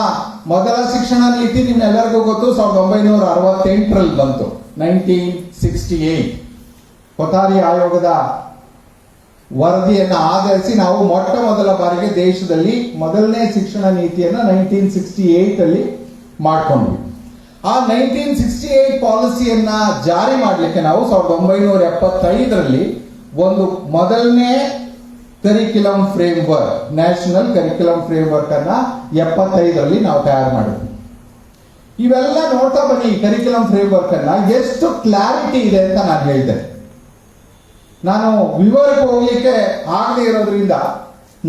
ಮೊದಲ ಶಿಕ್ಷಣ ನೀತಿ ನಿಮ್ಮೆಲ್ಲರಿಗೂ ಗೊತ್ತು, 1968ರಲ್ಲಿ ಬಂತು. 1968 ಕೊಠಾರಿ ಆಯೋಗದ ವರದಿಯನ್ನು ಆಧರಿಸಿ ನಾವು ಮೊಟ್ಟ ಮೊದಲ ಬಾರಿಗೆ ದೇಶದಲ್ಲಿ ಮೊದಲನೇ ಶಿಕ್ಷಣ ನೀತಿಯನ್ನ 1968 ಅಲ್ಲಿ ಮಾಡ್ಕೊಂಡ್ವಿ. ಆ 1968 ಪಾಲಿಸಿಯನ್ನ ಜಾರಿ ಮಾಡಲಿಕ್ಕೆ ನಾವು 1975ರಲ್ಲಿ ಒಂದು ಮೊದಲನೇ curriculum framework, national curriculum framework ಅನ್ನ 75ರಲ್ಲಿ ನಾವು ತಯಾರು ಮಾಡಿದ್ವಿ. ಇವೆಲ್ಲ ನೋಡ್ತಾ ಬನ್ನಿ, ಈ ಕರಿಕ್ಯುಲಮ್ ಫ್ರೇಮ್ವರ್ಕ್ ಅನ್ನ ಎಷ್ಟು ಕ್ಲಾರಿಟಿ ಇದೆ ಅಂತ ನಾನು ಹೇಳ್ತೇನೆ. ನಾನು ವಿವರಕ್ಕೆ ಹೋಗ್ಲಿಕ್ಕೆ ಆಗದೆ ಇರೋದ್ರಿಂದ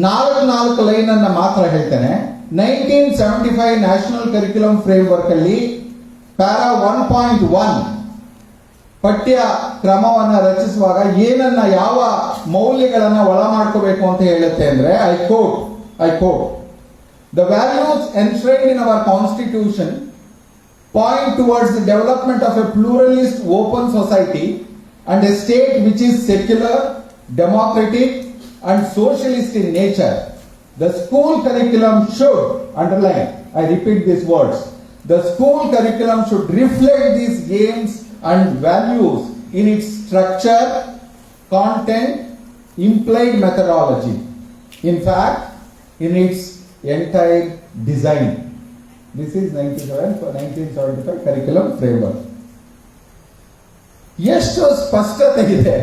4 ಲೈನ್ ಅನ್ನ ಮಾತ್ರ ಹೇಳ್ತೇನೆ. 1975 ನ್ಯಾಷನಲ್ ಕರಿಕ್ಯುಲಮ್ ಫ್ರೇಮ್ವರ್ಕ್ ಅಲ್ಲಿ ಪ್ಯಾರಾ 1.1 ಪಠ್ಯ ಕ್ರಮವನ್ನ ರಚಿಸುವಾಗ ಏನನ್ನ, ಯಾವ ಮೌಲ್ಯಗಳನ್ನ ಒಳ ಮಾಡ್ಕೋಬೇಕು ಅಂತ ಹೇಳುತ್ತೆ ಅಂದ್ರೆ, I quote the values enshrined in our constitution point towards the development of a pluralist open society and a state which is secular, democratic and socialist in nature. The school curriculum should, underline, I repeat these words, the school curriculum should reflect these aims and values in its structure, content, implied methodology. In fact, in its entire design. This is 1975 curriculum framework. ಎಷ್ಟು ಸ್ಪಷ್ಟತೆ ಇದೆ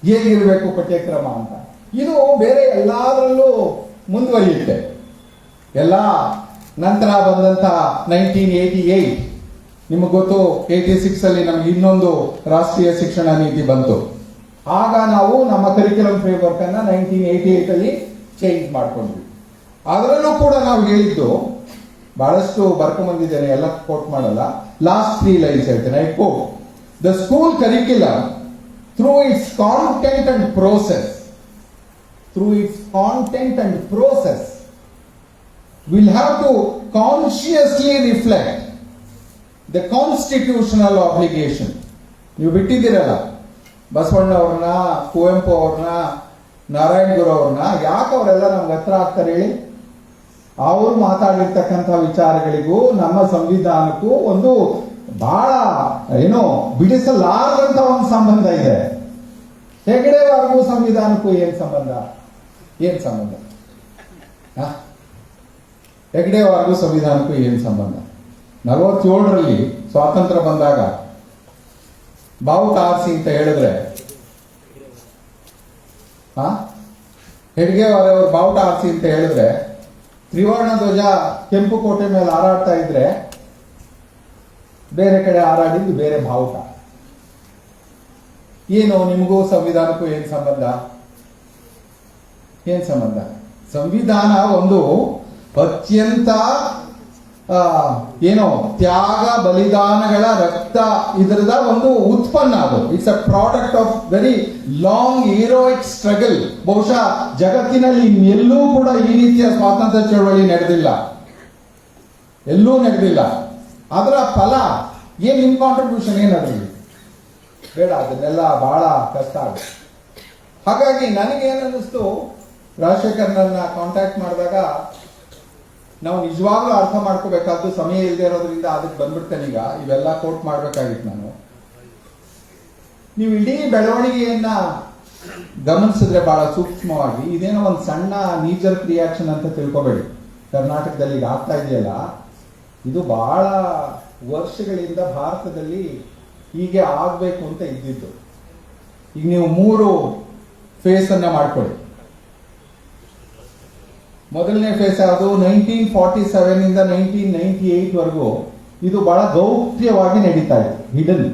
ಹೇಗಿರಬೇಕು ಪಠ್ಯಕ್ರಮ ಅಂತ. ಇದು ಬೇರೆ ಎಲ್ಲದರಲ್ಲೂ ಮುಂದುವರಿಯುತ್ತೆ. ಎಲ್ಲ ನಂತರ ಬಂದಂತ 1988, ನಿಮಗೆ ಗೊತ್ತು, 86 ಅಲ್ಲಿ ನಮ್ಗೆ ಇನ್ನೊಂದು ರಾಷ್ಟ್ರೀಯ ಶಿಕ್ಷಣ ನೀತಿ ಬಂತು. ಆಗ ನಾವು ನಮ್ಮ ಕರಿಕ್ಯುಲಮ್ ಫ್ರೇಮ್ವರ್ಕ್ ಅನ್ನ 1988 ಅಲ್ಲಿ ಚೇಂಜ್ ಮಾಡ್ಕೊಂಡ್ವಿ. ಅದರಲ್ಲೂ ಕೂಡ ನಾವು ಹೇಳಿದ್ದು, ಬಹಳಷ್ಟು ಬರ್ಕೊಂಡ್ಬಂದಿದ್ದೇನೆ, ಎಲ್ಲ ಕೋಟ್ ಮಾಡಲ್ಲ, ಲಾಸ್ಟ್ 3 ಲೈನ್ಸ್ ಹೇಳ್ತೇನೆ. I quote: the school curriculum through its content and process will have to consciously reflect the constitutional obligation. ನೀವು ಬಿಟ್ಟಿದ್ದೀರಲ್ಲ ಬಸವಣ್ಣ ಅವ್ರನ್ನ, ಕುವೆಂಪು ಅವ್ರನ್ನ, ನಾರಾಯಣ ಗುರು ಅವ್ರನ್ನ, ಯಾಕೆ ಅವರೆಲ್ಲ ನಮ್ಗೆ ಹತ್ರ ಆಗ್ತಾರೆ ಹೇಳಿ? ಅವರು ಮಾತಾಡಿರ್ತಕ್ಕಂಥ ವಿಚಾರಗಳಿಗೂ ನಮ್ಮ ಸಂವಿಧಾನಕ್ಕೂ ಒಂದು ಬಹಳ ಬಿಡಿಸಲಾರದಂತ ಒಂದು ಸಂಬಂಧ ಇದೆ. ಹೆಗಡೆವರೆಗೂ ಸಂವಿಧಾನಕ್ಕೂ ಏನ್ ಸಂಬಂಧ? ಹೆಗಡೆವರೆಗೂ ಸಂವಿಧಾನಕ್ಕೂ ಏನ್ ಸಂಬಂಧ? 47ರಲ್ಲಿ ಸ್ವಾತಂತ್ರ್ಯ ಬಂದಾಗ ಬಾವುಟ ಆರಿಸಿ ಅಂತ ಹೇಳಿದ್ರೆ, ಹೆಡ್ಗೆವಾರವ್ರು ಬಾವುಟ ಆರಿಸಿ ಅಂತ ಹೇಳಿದ್ರೆ, ತ್ರಿವರ್ಣ ಧ್ವಜ ಕೆಂಪು ಕೋಟೆ ಮೇಲೆ ಹಾರಾಡ್ತಾ ಇದ್ರೆ ಬೇರೆ ಕಡೆ ಹಾರಾಡಿದ್ದು ಬೇರೆ ಬಾವುಟ. ಏನು ನಿಮಗೂ ಸಂವಿಧಾನಕ್ಕೂ ಏನ್ ಸಂಬಂಧ? ಸಂವಿಧಾನ ಒಂದು ಅತ್ಯಂತ ತ್ಯಾಗ ಬಲಿದಾನಗಳ ರಕ್ತ ಇದರದ ಒಂದು ಉತ್ಪನ್ನ. ಅದು it's a product of very long heroic struggle. ಬಹುಶಃ ಜಗತ್ತಿನಲ್ಲಿ ಎಲ್ಲೂ ಕೂಡ ಈ ರೀತಿಯ ಸ್ವಾತಂತ್ರ್ಯ ಚಳವಳಿ ಎಲ್ಲೂ ನಡೆದಿಲ್ಲ. ಅದರ ಫಲ ಏನ್, ನಿಮ್ ಕಾಂಟ್ರಿಬ್ಯೂಷನ್ ಏನಾದ್ರಲ್ಲಿ ಬೇಡ, ಅದನ್ನೆಲ್ಲ ಬಹಳ ಕಷ್ಟ ಆಗುತ್ತೆ. ಹಾಗಾಗಿ ನನಗೇನಿಸ್ತು, ರಾಜಶೇಖರ್ನನ್ನ ಕಾಂಟ್ಯಾಕ್ಟ್ ಮಾಡಿದಾಗ ನಾವು ನಿಜವಾಗ್ಲೂ ಅರ್ಥ ಮಾಡ್ಕೋಬೇಕಾದ್ದು, ಸಮಯ ಇಲ್ಲದೆ ಇರೋದ್ರಿಂದ ಅದಕ್ಕೆ ಬಂದ್ಬಿಡ್ತೇನೆ. ಈಗ ಇವೆಲ್ಲ ಕೋಟ್ ಮಾಡ್ಬೇಕಾಗಿತ್ತು ನಾನು. ನೀವು ಇಡೀ ಬೆಳವಣಿಗೆಯನ್ನ ಗಮನಿಸಿದ್ರೆ ಬಹಳ ಸೂಕ್ಷ್ಮವಾಗಿ, ಇದೇನೋ ಒಂದು ಸಣ್ಣ ನೀಜರ್ ರಿಯಾಕ್ಷನ್ ಅಂತ ತಿಳ್ಕೊಬೇಡಿ. ಕರ್ನಾಟಕದಲ್ಲಿ ಈಗ ಆಗ್ತಾ ಇದೆಯಲ್ಲ, ಇದು ಬಹಳ ವರ್ಷಗಳಿಂದ ಭಾರತದಲ್ಲಿ ಹೀಗೆ ಆಗ್ಬೇಕು ಅಂತ ಇದ್ದಿದ್ದು. ಈಗ ನೀವು 3 ಫೇಸ್ ಅನ್ನ ಮಾಡ್ಕೊಳ್ಳಿ. ಮೊದಲನೇ ಫೇಸ್ ಯಾವುದು? 1947 ಇಂದ 1998 ವರೆಗೂ ಇದು ಬಹಳ ಗೌಪ್ಯವಾಗಿ ನಡೀತಾ ಇತ್ತು. ಹಿಡನ್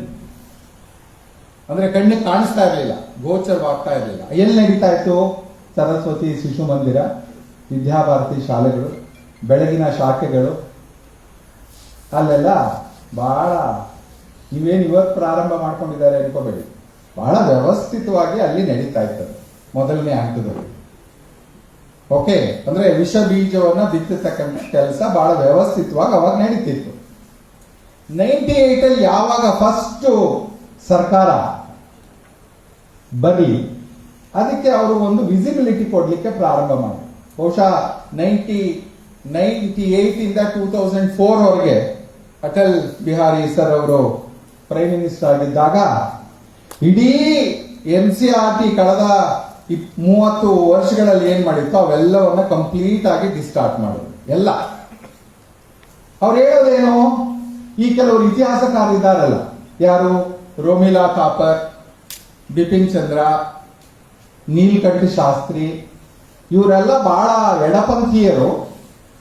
ಅಂದ್ರೆ ಕಣ್ಣಿಗೆ ಕಾಣಿಸ್ತಾ ಇರಲಿಲ್ಲ, ಗೋಚರವಾಗ್ತಾ ಇರಲಿಲ್ಲ. ಎಲ್ಲಿ ನಡೀತಾ ಇತ್ತು? ಸರಸ್ವತಿ ಶಿಶು ಮಂದಿರ, ವಿದ್ಯಾಭಾರತಿ ಶಾಲೆಗಳು, ಬೆಳಗಿನ ಶಾಖೆಗಳು, ಅಲ್ಲೆಲ್ಲ ಬಹಳ, ನೀವೇನು ಇವತ್ತು ಪ್ರಾರಂಭ ಮಾಡ್ಕೊಂಡಿದ್ದಾರೆ ಅನ್ಕೋಬೇಡಿ, ಬಹಳ ವ್ಯವಸ್ಥಿತವಾಗಿ ಅಲ್ಲಿ ನಡೀತಾ ಇತ್ತು ಮೊದಲನೇ ಹಂತದಲ್ಲಿ. ಓಕೆ, ಅಂದ್ರೆ ವಿಷ ಬೀಜವನ್ನ ಬಿತ್ತತಕ್ಕಂಥ ಕೆಲಸ ಬಹಳ ವ್ಯವಸ್ಥಿತವಾಗಿ ಅವಾಗ ನಡೀತಿತ್ತು. 98 ಅಲ್ಲಿ ಯಾವಾಗ ಫಸ್ಟ್ ಸರ್ಕಾರ ಬರಲಿ, ಅದಕ್ಕೆ ಅವರು ಒಂದು ವಿಸಿಬಿಲಿಟಿ ಕೊಡ್ಲಿಕ್ಕೆ ಪ್ರಾರಂಭ ಮಾಡಿ. ಬಹುಶಃ 1998 ಇಂದ 2004 ವರೆಗೆ ಅಟಲ್ ಬಿಹಾರಿ ಸರ್ ಅವರು ಪ್ರೈಮ್ ಮಿನಿಸ್ಟರ್ ಆಗಿದ್ದಾಗ ಇಡೀ NCERT ಕಳೆದ 30 ವರ್ಷಗಳಲ್ಲಿ ಏನ್ ಮಾಡಿತ್ತು ಅವೆಲ್ಲವನ್ನ ಕಂಪ್ಲೀಟ್ ಆಗಿ ಡಿಸ್ಟಾರ್ಟ್ ಮಾಡೋದು. ಎಲ್ಲ ಅವ್ರು ಹೇಳೋದೇನು, ಈ ಕೆಲವರು ಇತಿಹಾಸಕಾರರಿದ್ದಾರಲ್ಲ, ಯಾರು? ರೋಮಿಲಾ ಥಾಪರ್, ಬಿಪಿನ್ ಚಂದ್ರ, ನೀಲಕಂಠ ಶಾಸ್ತ್ರಿ, ಇವರೆಲ್ಲ ಬಹಳ ಎಡಪಂಥೀಯರು.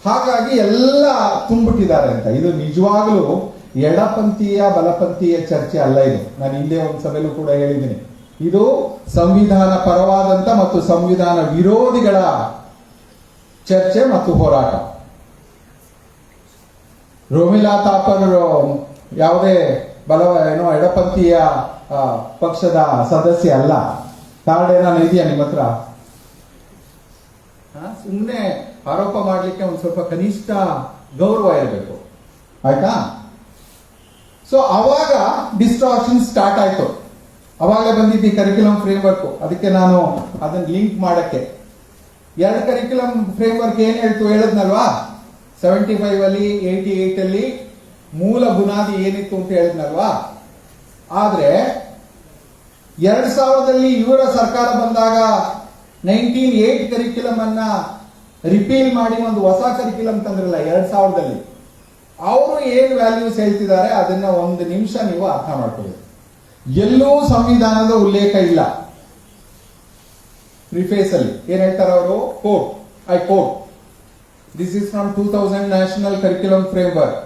ಹಾಗಾಗಿ ಎಲ್ಲ ತುಂಬಿಟ್ಟಿದ್ದಾರೆ ಅಂತ. ಇದು ನಿಜವಾಗ್ಲೂ ಎಡಪಂಥೀಯ ಬಲಪಂಥೀಯ ಚರ್ಚೆ ಅಲ್ಲ. ಇದು ನಾನು ಹಿಂದೆ ಒಂದು ಸಭೆಯಲ್ಲೂ ಕೂಡ ಹೇಳಿದ್ದೀನಿ. ಇದು ಸಂವಿಧಾನ ಪರವಾದಂತ ಮತ್ತು ಸಂವಿಧಾನ ವಿರೋಧಿಗಳ ಚರ್ಚೆ ಮತ್ತು ಹೋರಾಟ. ರೋಮಿಲಾ ಥಾಪರ್ ಯಾವುದೇ ಎಡಪಂಥೀಯ ಪಕ್ಷದ ಸದಸ್ಯ ಅಲ್ಲ. ಕಾರ್ಡ್ ಏನಾನ ಇದೆಯಾ ನಿಮ್ಮ ಹತ್ರ? ಸುಮ್ಮನೆ ಆರೋಪ ಮಾಡಲಿಕ್ಕೆ ಒಂದು ಸ್ವಲ್ಪ ಕನಿಷ್ಠ ಗೌರವ ಇರಬೇಕು, ಆಯ್ತಾ? ಸೊ ಅವಾಗ ಡಿಸ್ಟ್ರಾಕ್ಷನ್ ಸ್ಟಾರ್ಟ್ ಆಯ್ತು. ಅವಾಗಲೇ ಬಂದಿದ್ದು ಕರಿಕ್ಯುಲಮ್ ಫ್ರೇಮ್ವರ್ಕ್. ಅದಕ್ಕೆ ನಾನು ಅದನ್ನ ಲಿಂಕ್ ಮಾಡಕ್ಕೆ 2 ಕರಿಕ್ಯುಲಮ್ ಫ್ರೇಮ್ವರ್ಕ್ ಏನ್ ಹೇಳಿದ್ನಲ್ವಾ, 75 ಅಲ್ಲಿ 88 ಅಲ್ಲಿ ಮೂಲ ಬುನಾದಿ ಏನಿತ್ತು ಅಂತ ಹೇಳಿದ್ನಲ್ವಾ. ಆದ್ರೆ 2000ದಲ್ಲಿ ಇವರ ಸರ್ಕಾರ ಬಂದಾಗ 98 ಕರಿಕ್ಯುಲಮ್ ಅನ್ನ ರಿಪೀಲ್ ಮಾಡಿ ಒಂದು ಹೊಸ ಕರಿಕ್ಯುಲಮ್ ತಂದ್ರಲ್ಲ 2000ದಲ್ಲಿ. ಅವರು ಏನ್ ವ್ಯಾಲ್ಯೂಸ್ ಹೇಳ್ತಿದ್ದಾರೆ ಅದನ್ನ ಒಂದು ನಿಮಿಷ ನೀವು ಅರ್ಥ ಮಾಡ್ಕೊಳ್ಳಿ. ಎಲ್ಲೂ ಸಂವಿಧಾನದ ಉಲ್ಲೇಖ ಇಲ್ಲ. ಪ್ರಿಫೇಸ್ ಅಲ್ಲಿ ಏನ್ ಹೇಳ್ತಾರೆ ಅವರು, quote, I quote, this is from 2000 national curriculum framework.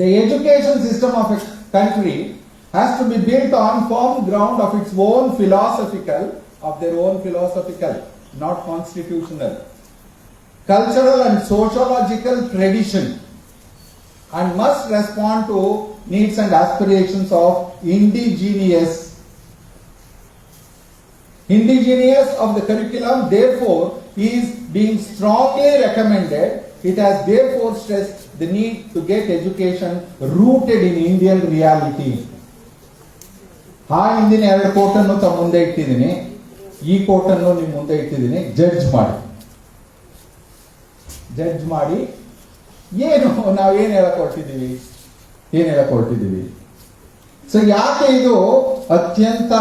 The education system of a country has to be built on firm ground of its own philosophical, not constitutional, cultural and sociological tradition, and must respond to needs and aspirations of indigenous of the curriculum. Therefore, is being strongly recommended. It has therefore stressed the need to get education rooted in Indian reality. ಹಿಂದಿನ 2 ಕೋಟನ್ನು ತಮ್ಮ ಮುಂದೆ ಇಟ್ಟಿದ್ದೀನಿ, ಈ ಕೋಟನ್ನು ನಿಮ್ಮ ಮುಂದೆ ಇಟ್ಟಿದ್ದೀನಿ. Judge ಮಾಡಿ ಏನು ನಾವೇನು ಹೇಳಕ್ ಹೊರಟಿದ್ದೀವಿ. ಸೊ ಯಾಕೆ ಇದು ಅತ್ಯಂತ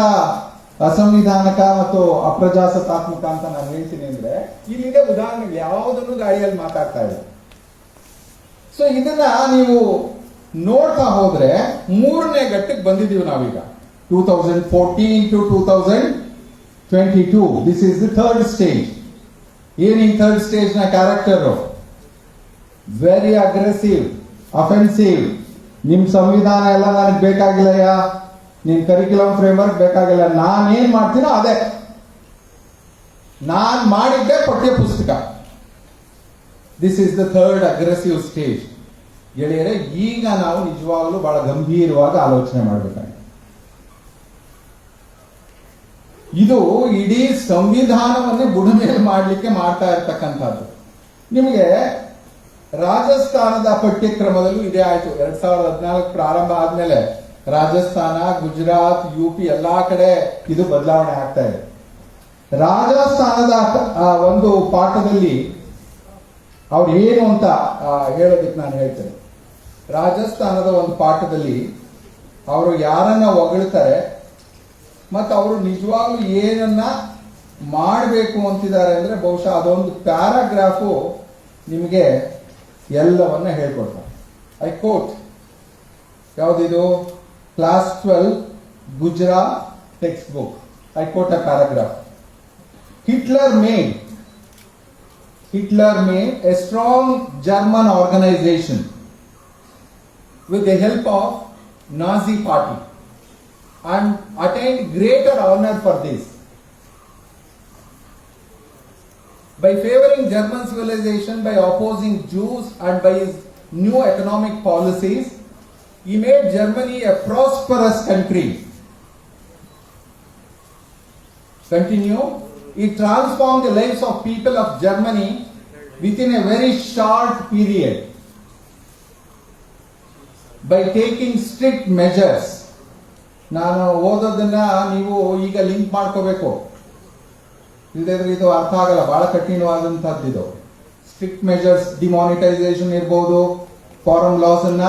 ಅಸಂವಿಧಾನಕ ಮತ್ತು ಅಪ್ರಜಾಸತ್ತಾತ್ಮಕ ಅಂತ ನಾನು ಹೇಳ್ತೀನಿ ಅಂದ್ರೆ, ಇಲ್ಲಿದೆ ಉದಾಹರಣೆಗಳು ಯಾವುದನ್ನು ಗಾಳಿಯಲ್ಲಿ ಮಾತಾಡ್ತಾ ಇಲ್ಲ. ಸೊ ಇದನ್ನ ನೀವು ನೋಡ್ತಾ ಹೋದ್ರೆ 3ನೇ ಘಟ್ಟಕ್ಕೆ ಬಂದಿದ್ದೀವಿ ನಾವೀಗ. 2014 to 2022, this is the third stage. ಏನ್ ಈ ಥರ್ಡ್ ಸ್ಟೇಜ್ ನ ಕ್ಯಾರೆಕ್ಟರ್? Very aggressive, offensive. ನಿಮ್ ಸಂವಿಧಾನ ಎಲ್ಲ ನನಗೆ ಬೇಕಾಗಿಲ್ಲಯ್ಯ, ನಿಮ್ ಕರಿಕ್ಯುಲಮ್ ಫ್ರೇಮ್ವರ್ಕ್ ಬೇಕಾಗಿಲ್ಲ, ನಾನೇನ್ ಮಾಡ್ತೀನೋ ಅದೇ, ನಾನ್ ಮಾಡಿದ್ದೆ ಪಠ್ಯ ಪುಸ್ತಕ. This is the third aggressive stage. ಗೆಳೆಯರೆ, ಈಗ ನಾವು ನಿಜವಾಗಲೂ ಬಹಳ ಗಂಭೀರವಾಗಿ ಆಲೋಚನೆ ಮಾಡಬೇಕಾಗಿದೆ. ಇದು ಇಡೀ ಸಂವಿಧಾನವನ್ನೇ ಬುಡಮೇಲೆ ಮಾಡಲಿಕ್ಕೆ ಮಾಡ್ತಾ ಇರ್ತಕ್ಕಂಥದ್ದು. ನಿಮಗೆ ರಾಜಸ್ಥಾನದ ಪಠ್ಯಕ್ರಮದಲ್ಲೂ ಇದೇ ಆಯ್ತು. 2014 ಪ್ರಾರಂಭ ಆದ್ಮೇಲೆ ರಾಜಸ್ಥಾನ, ಗುಜರಾತ್, ಯುಪಿ ಎಲ್ಲಾ ಕಡೆ ಇದು ಬದಲಾವಣೆ ಆಗ್ತಾ ಇದೆ. ರಾಜಸ್ಥಾನದ ಒಂದು ಪಾಠದಲ್ಲಿ ಅವ್ರು ಏನು ಅಂತ ಹೇಳೋದಕ್ಕೆ ನಾನು ಹೇಳ್ತೇನೆ. ರಾಜಸ್ಥಾನದ ಒಂದು ಪಾಠದಲ್ಲಿ ಅವರು ಯಾರನ್ನ ಹೊಗಳ್ತಾರೆ ಮತ್ತು ಅವರು ನಿಜವಾಗ್ಲೂ ಏನನ್ನ ಮಾಡಬೇಕು ಅಂತಿದ್ದಾರೆ ಅಂದ್ರೆ ಬಹುಶಃ ಅದೊಂದು ಪ್ಯಾರಾಗ್ರಾಫು ನಿಮಗೆ ಎಲ್ಲವನ್ನ ಹೇಳ್ಕೊಡ್ತಾರೆ. ಐ ಕೋಟ್, ಯಾವುದಿದು? Class 12 Gujarat textbook. I quote a paragraph. Hitler made a strong German organization with the help of Nazi party and attained greater honor for this. By favoring German civilization, by opposing Jews, and by his new economic policies, he made Germany a prosperous country. Continue. He transformed the lives of people of Germany within a very short period by taking strict measures. ನಾನು ಓದೋದನ್ನ ನೀವು ಈಗ link ಮಾಡ್ಕೋಬೇಕು, ಇಲ್ಲದ್ರೆ ಇದು ಅರ್ಥ ಆಗಲ್ಲ, ಬಹಳ ಕಠಿಣವಾದಂತಹದ್ದು ಇದು. ಸ್ಟ್ರಿಕ್ಟ್ ಮೆಜರ್ಸ್, ಡಿಮಾನಿಟೈಸೇಷನ್ ಇರ್ಬೋದು, ಫಾರಂ ಲಾಸ್ ಅನ್ನ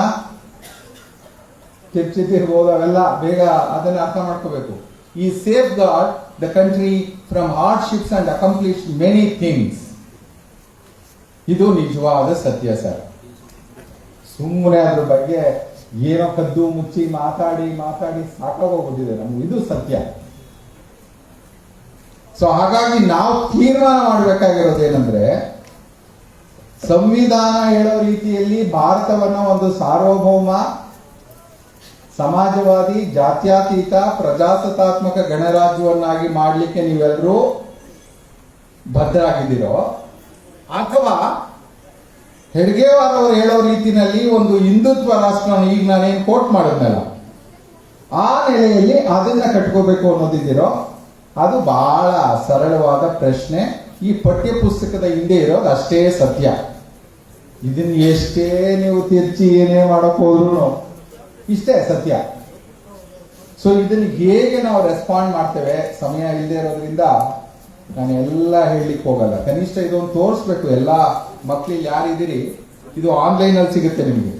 ಚರ್ಚಿಸಿರ್ಬೋದು, ಅವೆಲ್ಲ ಬೇಗ ಅದನ್ನ ಅರ್ಥ ಮಾಡ್ಕೋಬೇಕು. ಈ safeguard the country from hardships and accomplish many things. ಇದು ನಿಜವಾದ ಸತ್ಯ ಸರ್. ಸುಮ್ಮನೆ ಅದ್ರ ಬಗ್ಗೆ ಏನೋ ಕದ್ದು ಮುಚ್ಚಿ ಮಾತಾಡಿ ಸಾಕಾಗೋಗ್ಬಿಟ್ಟಿದೆ ನಮ್ಗೆ. ಇದು ಸತ್ಯ. ಸೊ ಹಾಗಾಗಿ ನಾವು ತೀರ್ಮಾನ ಮಾಡಬೇಕಾಗಿರೋದೇನೆಂದ್ರೆ, ಸಂವಿಧಾನ ಹೇಳೋ ರೀತಿಯಲ್ಲಿ ಭಾರತವನ್ನ ಒಂದು ಸಾರ್ವಭೌಮ, ಸಮಾಜವಾದಿ, ಜಾತ್ಯತೀತ, ಪ್ರಜಾಸತ್ತಾತ್ಮಕ ಗಣರಾಜ್ಯವನ್ನಾಗಿ ಮಾಡಲಿಕ್ಕೆ ನೀವೆಲ್ಲರೂ ಬದ್ಧರಾಗಿದ್ದೀರೋ, ಅಥವಾ ಹೆಡ್ಗೇವಾರ್ ಅವರು ಹೇಳೋ ರೀತಿಯಲ್ಲಿ ಒಂದು ಹಿಂದುತ್ವ ರಾಷ್ಟ್ರ, ಈಗ ನಾನೇನು ಕೋಟ್ ಮಾಡಿದ್ನಲ್ಲ ಆ ನೆಲೆಯಲ್ಲಿ ಅದನ್ನ ಕಟ್ಕೋಬೇಕು ಅನ್ನೋದಿದ್ದೀರೋ, ಅದು ಬಹಳ ಸರಳವಾದ ಪ್ರಶ್ನೆ. ಈ ಪಠ್ಯ ಪುಸ್ತಕದ ಹಿಂದೆ ಇರೋದು ಅಷ್ಟೇ ಸತ್ಯ. ಇದನ್ನ ಎಷ್ಟೇ ನೀವು ತಿರ್ಚಿ ಏನೇ ಮಾಡಕ್ ಹೋದ್ರು ಇಷ್ಟೇ ಸತ್ಯ. ಸೊ ಇದನ್ನ ಹೇಗೆ ನಾವು ರೆಸ್ಪಾಂಡ್ ಮಾಡ್ತೇವೆ, ಸಮಯ ಇಲ್ಲದೆ ಇರೋದ್ರಿಂದ ನಾನು ಎಲ್ಲ ಹೇಳಲಿಕ್ಕೆ ಹೋಗಲ್ಲ. ಕನಿಷ್ಠ ಇದೊಂದು ತೋರಿಸ್ಬೇಕು ಎಲ್ಲ ಮಕ್ಕಳಿಗೆ ಯಾರಿದ್ದೀರಿ. ಇದು ಆನ್ಲೈನ್ ಅಲ್ಲಿ ಸಿಗುತ್ತೆ ನಿಮಗೆ.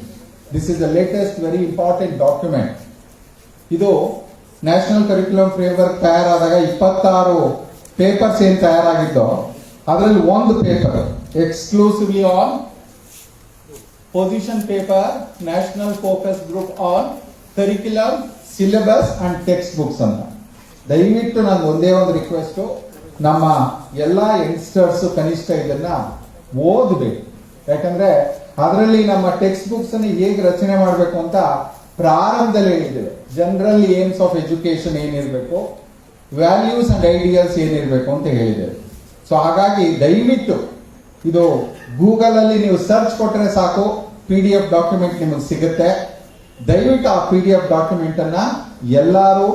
This is the latest very important document. ಇದು ನ್ಯಾಷನಲ್ ಕರಿಕ್ಯುಲಮ್ ಫ್ರೇಮ್ವರ್ಕ್ ತಯಾರಾದಾಗ 26 ಪೇಪರ್ಸ್ ಏನ್ ತಯಾರಾಗಿದ್ದೋ ಅದರಲ್ಲಿ ಒಂದು paper exclusively on position paper, national focus group on curriculum, syllabus and text books ಅಂತ. ದಯವಿಟ್ಟು ನಾನು ಒಂದೇ ಒಂದು ರಿಕ್ವೆಸ್ಟು, ನಮ್ಮ ಎಲ್ಲ ಯಂಗ್ಸ್ಟರ್ಸ್ ಕನಿಷ್ಠ ಇದನ್ನ ಓದಬೇಕು. ಯಾಕಂದ್ರೆ ಅದರಲ್ಲಿ ನಮ್ಮ ಟೆಕ್ಸ್ಟ್ ಬುಕ್ಸ್ ಅನ್ನು ಹೇಗೆ ರಚನೆ ಮಾಡಬೇಕು ಅಂತ ಪ್ರಾರಂಭದಲ್ಲಿ ಹೇಳಿದ್ದೇವೆ. ಜನರಲ್ ಏಮ್ಸ್ ಆಫ್ ಎಜುಕೇಶನ್ ಏನಿರಬೇಕು, ವ್ಯಾಲ್ಯೂಸ್ ಅಂಡ್ ಐಡಿಯಲ್ಸ್ ಏನಿರಬೇಕು ಅಂತ ಹೇಳಿದ್ದೇವೆ. ಸೊ ಹಾಗಾಗಿ ದಯವಿಟ್ಟು ಇದು ಗೂಗಲ್ ಅಲ್ಲಿ ನೀವು ಸರ್ಚ್ ಕೊಟ್ಟರೆ ಸಾಕು, PDF ಡಾಕ್ಯುಮೆಂಟ್ ನಿಮಗೆ ಸಿಗುತ್ತೆ. ದಯವಿಟ್ಟು ಆ PDF ಡಾಕ್ಯುಮೆಂಟ್ ಅನ್ನ ಎಲ್ಲರೂ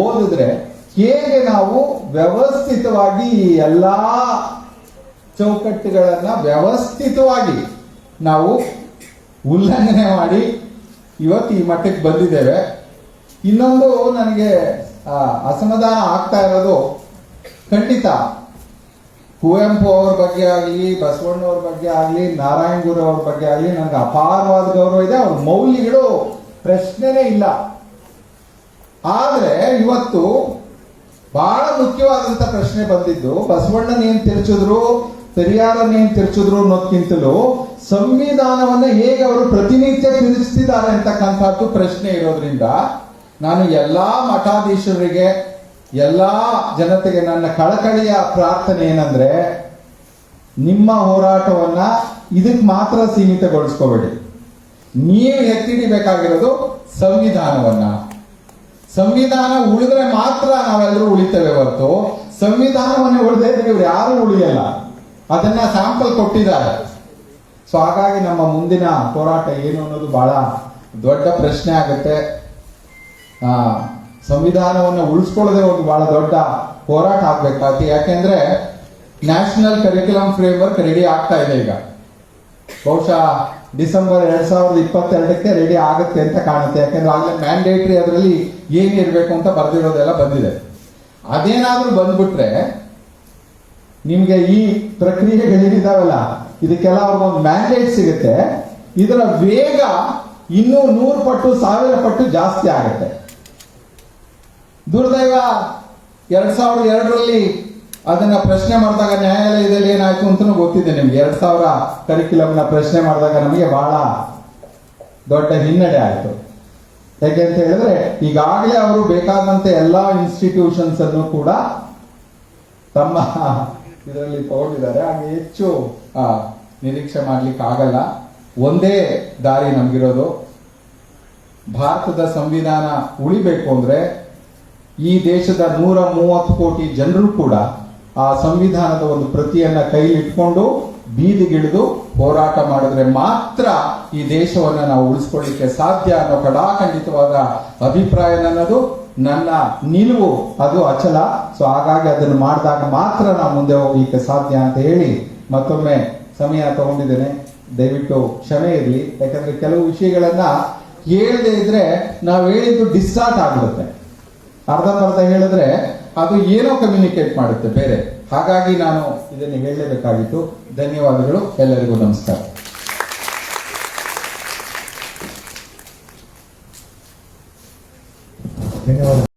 ಓದಿದ್ರೆ ಹೇಗೆ ನಾವು ವ್ಯವಸ್ಥಿತವಾಗಿ ಈ ಎಲ್ಲಾ ಚೌಕಟ್ಟುಗಳನ್ನ ವ್ಯವಸ್ಥಿತವಾಗಿ ನಾವು ಉಲ್ಲಂಘನೆ ಮಾಡಿ ಇವತ್ತು ಈ ಮಟ್ಟಕ್ಕೆ ಬಂದಿದ್ದೇವೆ. ಇನ್ನೊಂದು ನನಗೆ ಅಸಮಾಧಾನ ಆಗ್ತಾ ಇರೋದು, ಖಂಡಿತ ಕುವೆಂಪು ಅವ್ರ ಬಗ್ಗೆ ಆಗಲಿ, ಬಸವಣ್ಣವ್ರ ಬಗ್ಗೆ ಆಗಲಿ, ನಾರಾಯಣ ಗುರು ಅವ್ರ ಬಗ್ಗೆ ಆಗಲಿ ನನಗೆ ಅಪಾರವಾದ ಗೌರವ ಇದೆ. ಅವ್ರ ಮೌಲ್ಯಗಳು ಪ್ರಶ್ನೆನೇ ಇಲ್ಲ. ಆದ್ರೆ ಇವತ್ತು ಬಹಳ ಮುಖ್ಯವಾದಂತ ಪ್ರಶ್ನೆ ಬಂದಿದ್ದು, ಬಸವಣ್ಣನ ಏನ್ ತಿರ್ಚಿದ್ರು, ಪೆರಿಯಾರನ್ನ ಏನ್ ತಿರ್ಚಿದ್ರು ಅನ್ನೋದಕ್ಕಿಂತಲೂ ಸಂವಿಧಾನವನ್ನ ಹೇಗೆ ಅವರು ಪ್ರತಿನಿತ್ಯ ತಿರುಗಿಸ್ತಿದ್ದಾರೆ ಅಂತಕ್ಕಂಥದ್ದು ಪ್ರಶ್ನೆ ಇರೋದ್ರಿಂದ ನಾನು ಎಲ್ಲಾ ಮಠಾಧೀಶರಿಗೆ, ಎಲ್ಲಾ ಜನತೆಗೆ ನನ್ನ ಕಳಕಳಿಯ ಪ್ರಾರ್ಥನೆ ಏನಂದ್ರೆ, ನಿಮ್ಮ ಹೋರಾಟವನ್ನ ಇದಕ್ಕೆ ಮಾತ್ರ ಸೀಮಿತಗೊಳಿಸ್ಕೋಬೇಡಿ. ನೀವು ಎತ್ತಿಡಿಬೇಕಾಗಿರೋದು ಸಂವಿಧಾನವನ್ನ. ಸಂವಿಧಾನ ಉಳಿದ್ರೆ ಮಾತ್ರ ನಾವೆಲ್ಲರೂ ಉಳಿತೇವೆ ಹೊರತು ಸಂವಿಧಾನವನ್ನೇ ಉಳಿದೇ ಇದ್ರೆ ಇವ್ರು ಯಾರು ಉಳಿಯಲ್ಲ. ಅದನ್ನ ಸ್ಯಾಂಪಲ್ ಕೊಟ್ಟಿದ್ದಾರೆ. ಸೊ ಹಾಗಾಗಿ ನಮ್ಮ ಮುಂದಿನ ಹೋರಾಟ ಏನು ಅನ್ನೋದು ಬಹಳ ದೊಡ್ಡ ಪ್ರಶ್ನೆ ಆಗುತ್ತೆ. ಸಂವಿಧಾನವನ್ನು ಉಳಿಸ್ಕೊಳ್ಳೋದೇ ಒಂದು ಬಹಳ ದೊಡ್ಡ ಹೋರಾಟ ಆಗ್ಬೇಕಾಗ್ತದೆ. ಯಾಕೆಂದ್ರೆ ನ್ಯಾಷನಲ್ ಕರಿಕ್ಯುಲಮ್ ಫ್ರೇಮ್ವರ್ಕ್ ರೆಡಿ ಆಗ್ತಾ ಇದೆ ಈಗ. ಬಹುಶಃ ಡಿಸೆಂಬರ್ 2022ಕ್ಕೆ ರೆಡಿ ಆಗುತ್ತೆ ಅಂತ ಕಾಣುತ್ತೆ. ಯಾಕಂದ್ರೆ ಆಗಲೇ ಮ್ಯಾಂಡೇಟ್ರಿ ಅದರಲ್ಲಿ ಏನಿರ್ಬೇಕು ಅಂತ ಬರ್ದಿರೋದೆಲ್ಲ ಬಂದಿದೆ. ಅದೇನಾದ್ರೂ ಬಂದ್ಬಿಟ್ರೆ ನಿಮ್ಗೆ ಈ ಪ್ರಕ್ರಿಯೆಗಳಿದಾವಲ್ಲ, ಇದಕ್ಕೆಲ್ಲ ಅವ್ರಿಗೊಂದು ಮ್ಯಾಂಡೇಟ್ ಸಿಗುತ್ತೆ. ಇದರ ವೇಗ ಇನ್ನೂ 100 ಪಟ್ಟು 1000 ಪಟ್ಟು ಜಾಸ್ತಿ ಆಗುತ್ತೆ. ದುರ್ದೈವ 2002ರಲ್ಲಿ ಅದನ್ನ ಪ್ರಶ್ನೆ ಮಾಡಿದಾಗ ನ್ಯಾಯಾಲಯದಲ್ಲಿ ಏನಾಯ್ತು ಅಂತಲೂ ಗೊತ್ತಿದೆ ನಿಮ್ಗೆ. 2000 ಕರಿಕ್ಯುಲಮ್ನ ಪ್ರಶ್ನೆ ಮಾಡಿದಾಗ ನಮಗೆ ಬಹಳ ದೊಡ್ಡ ಹಿನ್ನಡೆ ಆಯಿತು. ಯಾಕೆ ಅಂತ ಹೇಳಿದ್ರೆ ಈಗಾಗಲೇ ಅವರು ಬೇಕಾದಂತೆ ಎಲ್ಲಾ ಇನ್ಸ್ಟಿಟ್ಯೂಷನ್ಸ್ ಅನ್ನು ಕೂಡ ತಮ್ಮ ಇದರಲ್ಲಿ ತಗೊಂಡಿದ್ದಾರೆ. ಹಾಗೆ ಹೆಚ್ಚು ನಿರೀಕ್ಷೆ ಮಾಡ್ಲಿಕ್ಕೆ ಆಗಲ್ಲ. ಒಂದೇ ದಾರಿ ನಮ್ಗಿರೋದು, ಭಾರತದ ಸಂವಿಧಾನ ಉಳಿಬೇಕು ಅಂದ್ರೆ ಈ ದೇಶದ 130 ಕೋಟಿ ಜನರು ಕೂಡ ಆ ಸಂವಿಧಾನದ ಒಂದು ಪ್ರತಿಯನ್ನ ಕೈಲಿಟ್ಕೊಂಡು ಬೀದಿಗಿಳಿದು ಹೋರಾಟ ಮಾಡಿದ್ರೆ ಮಾತ್ರ ಈ ದೇಶವನ್ನ ನಾವು ಉಳಿಸ್ಕೊಳ್ಳಿಕ್ಕೆ ಸಾಧ್ಯ ಅನ್ನೋ ಕಡಾಖಂಡಿತವಾದ ಅಭಿಪ್ರಾಯ ನನ್ನದು. ನನ್ನ ನಿಲುವು ಅದು ಅಚಲ. ಸೊ ಹಾಗಾಗಿ ಅದನ್ನು ಮಾಡಿದಾಗ ಮಾತ್ರ ನಾವು ಮುಂದೆ ಹೋಗ್ಲಿಕ್ಕೆ ಸಾಧ್ಯ ಅಂತ ಹೇಳಿ ಮತ್ತೊಮ್ಮೆ ಸಮಯ ತಗೊಂಡಿದ್ದೇನೆ. ದಯವಿಟ್ಟು ಕ್ಷಮೆ ಇರಲಿ. ಯಾಕಂದ್ರೆ ಕೆಲವು ವಿಷಯಗಳನ್ನ ಹೇಳದೆ ಇದ್ರೆ ನಾವು ಹೇಳಿದ್ದು ಡಿಸ್ಟಾರ್ಟ್ ಆಗ್ಬಿಡುತ್ತೆ. ಅರ್ಧ ಹೇಳಿದ್ರೆ ಅದು ಏನೋ ಕಮ್ಯುನಿಕೇಟ್ ಮಾಡುತ್ತೆ ಬೇರೆ. ಹಾಗಾಗಿ ನಾನು ಇದನ್ನು ಹೇಳಲೇಬೇಕಾಗಿತ್ತು. ಧನ್ಯವಾದಗಳು. ಎಲ್ಲರಿಗೂ ನಮಸ್ಕಾರ. ಧನ್ಯವಾದ.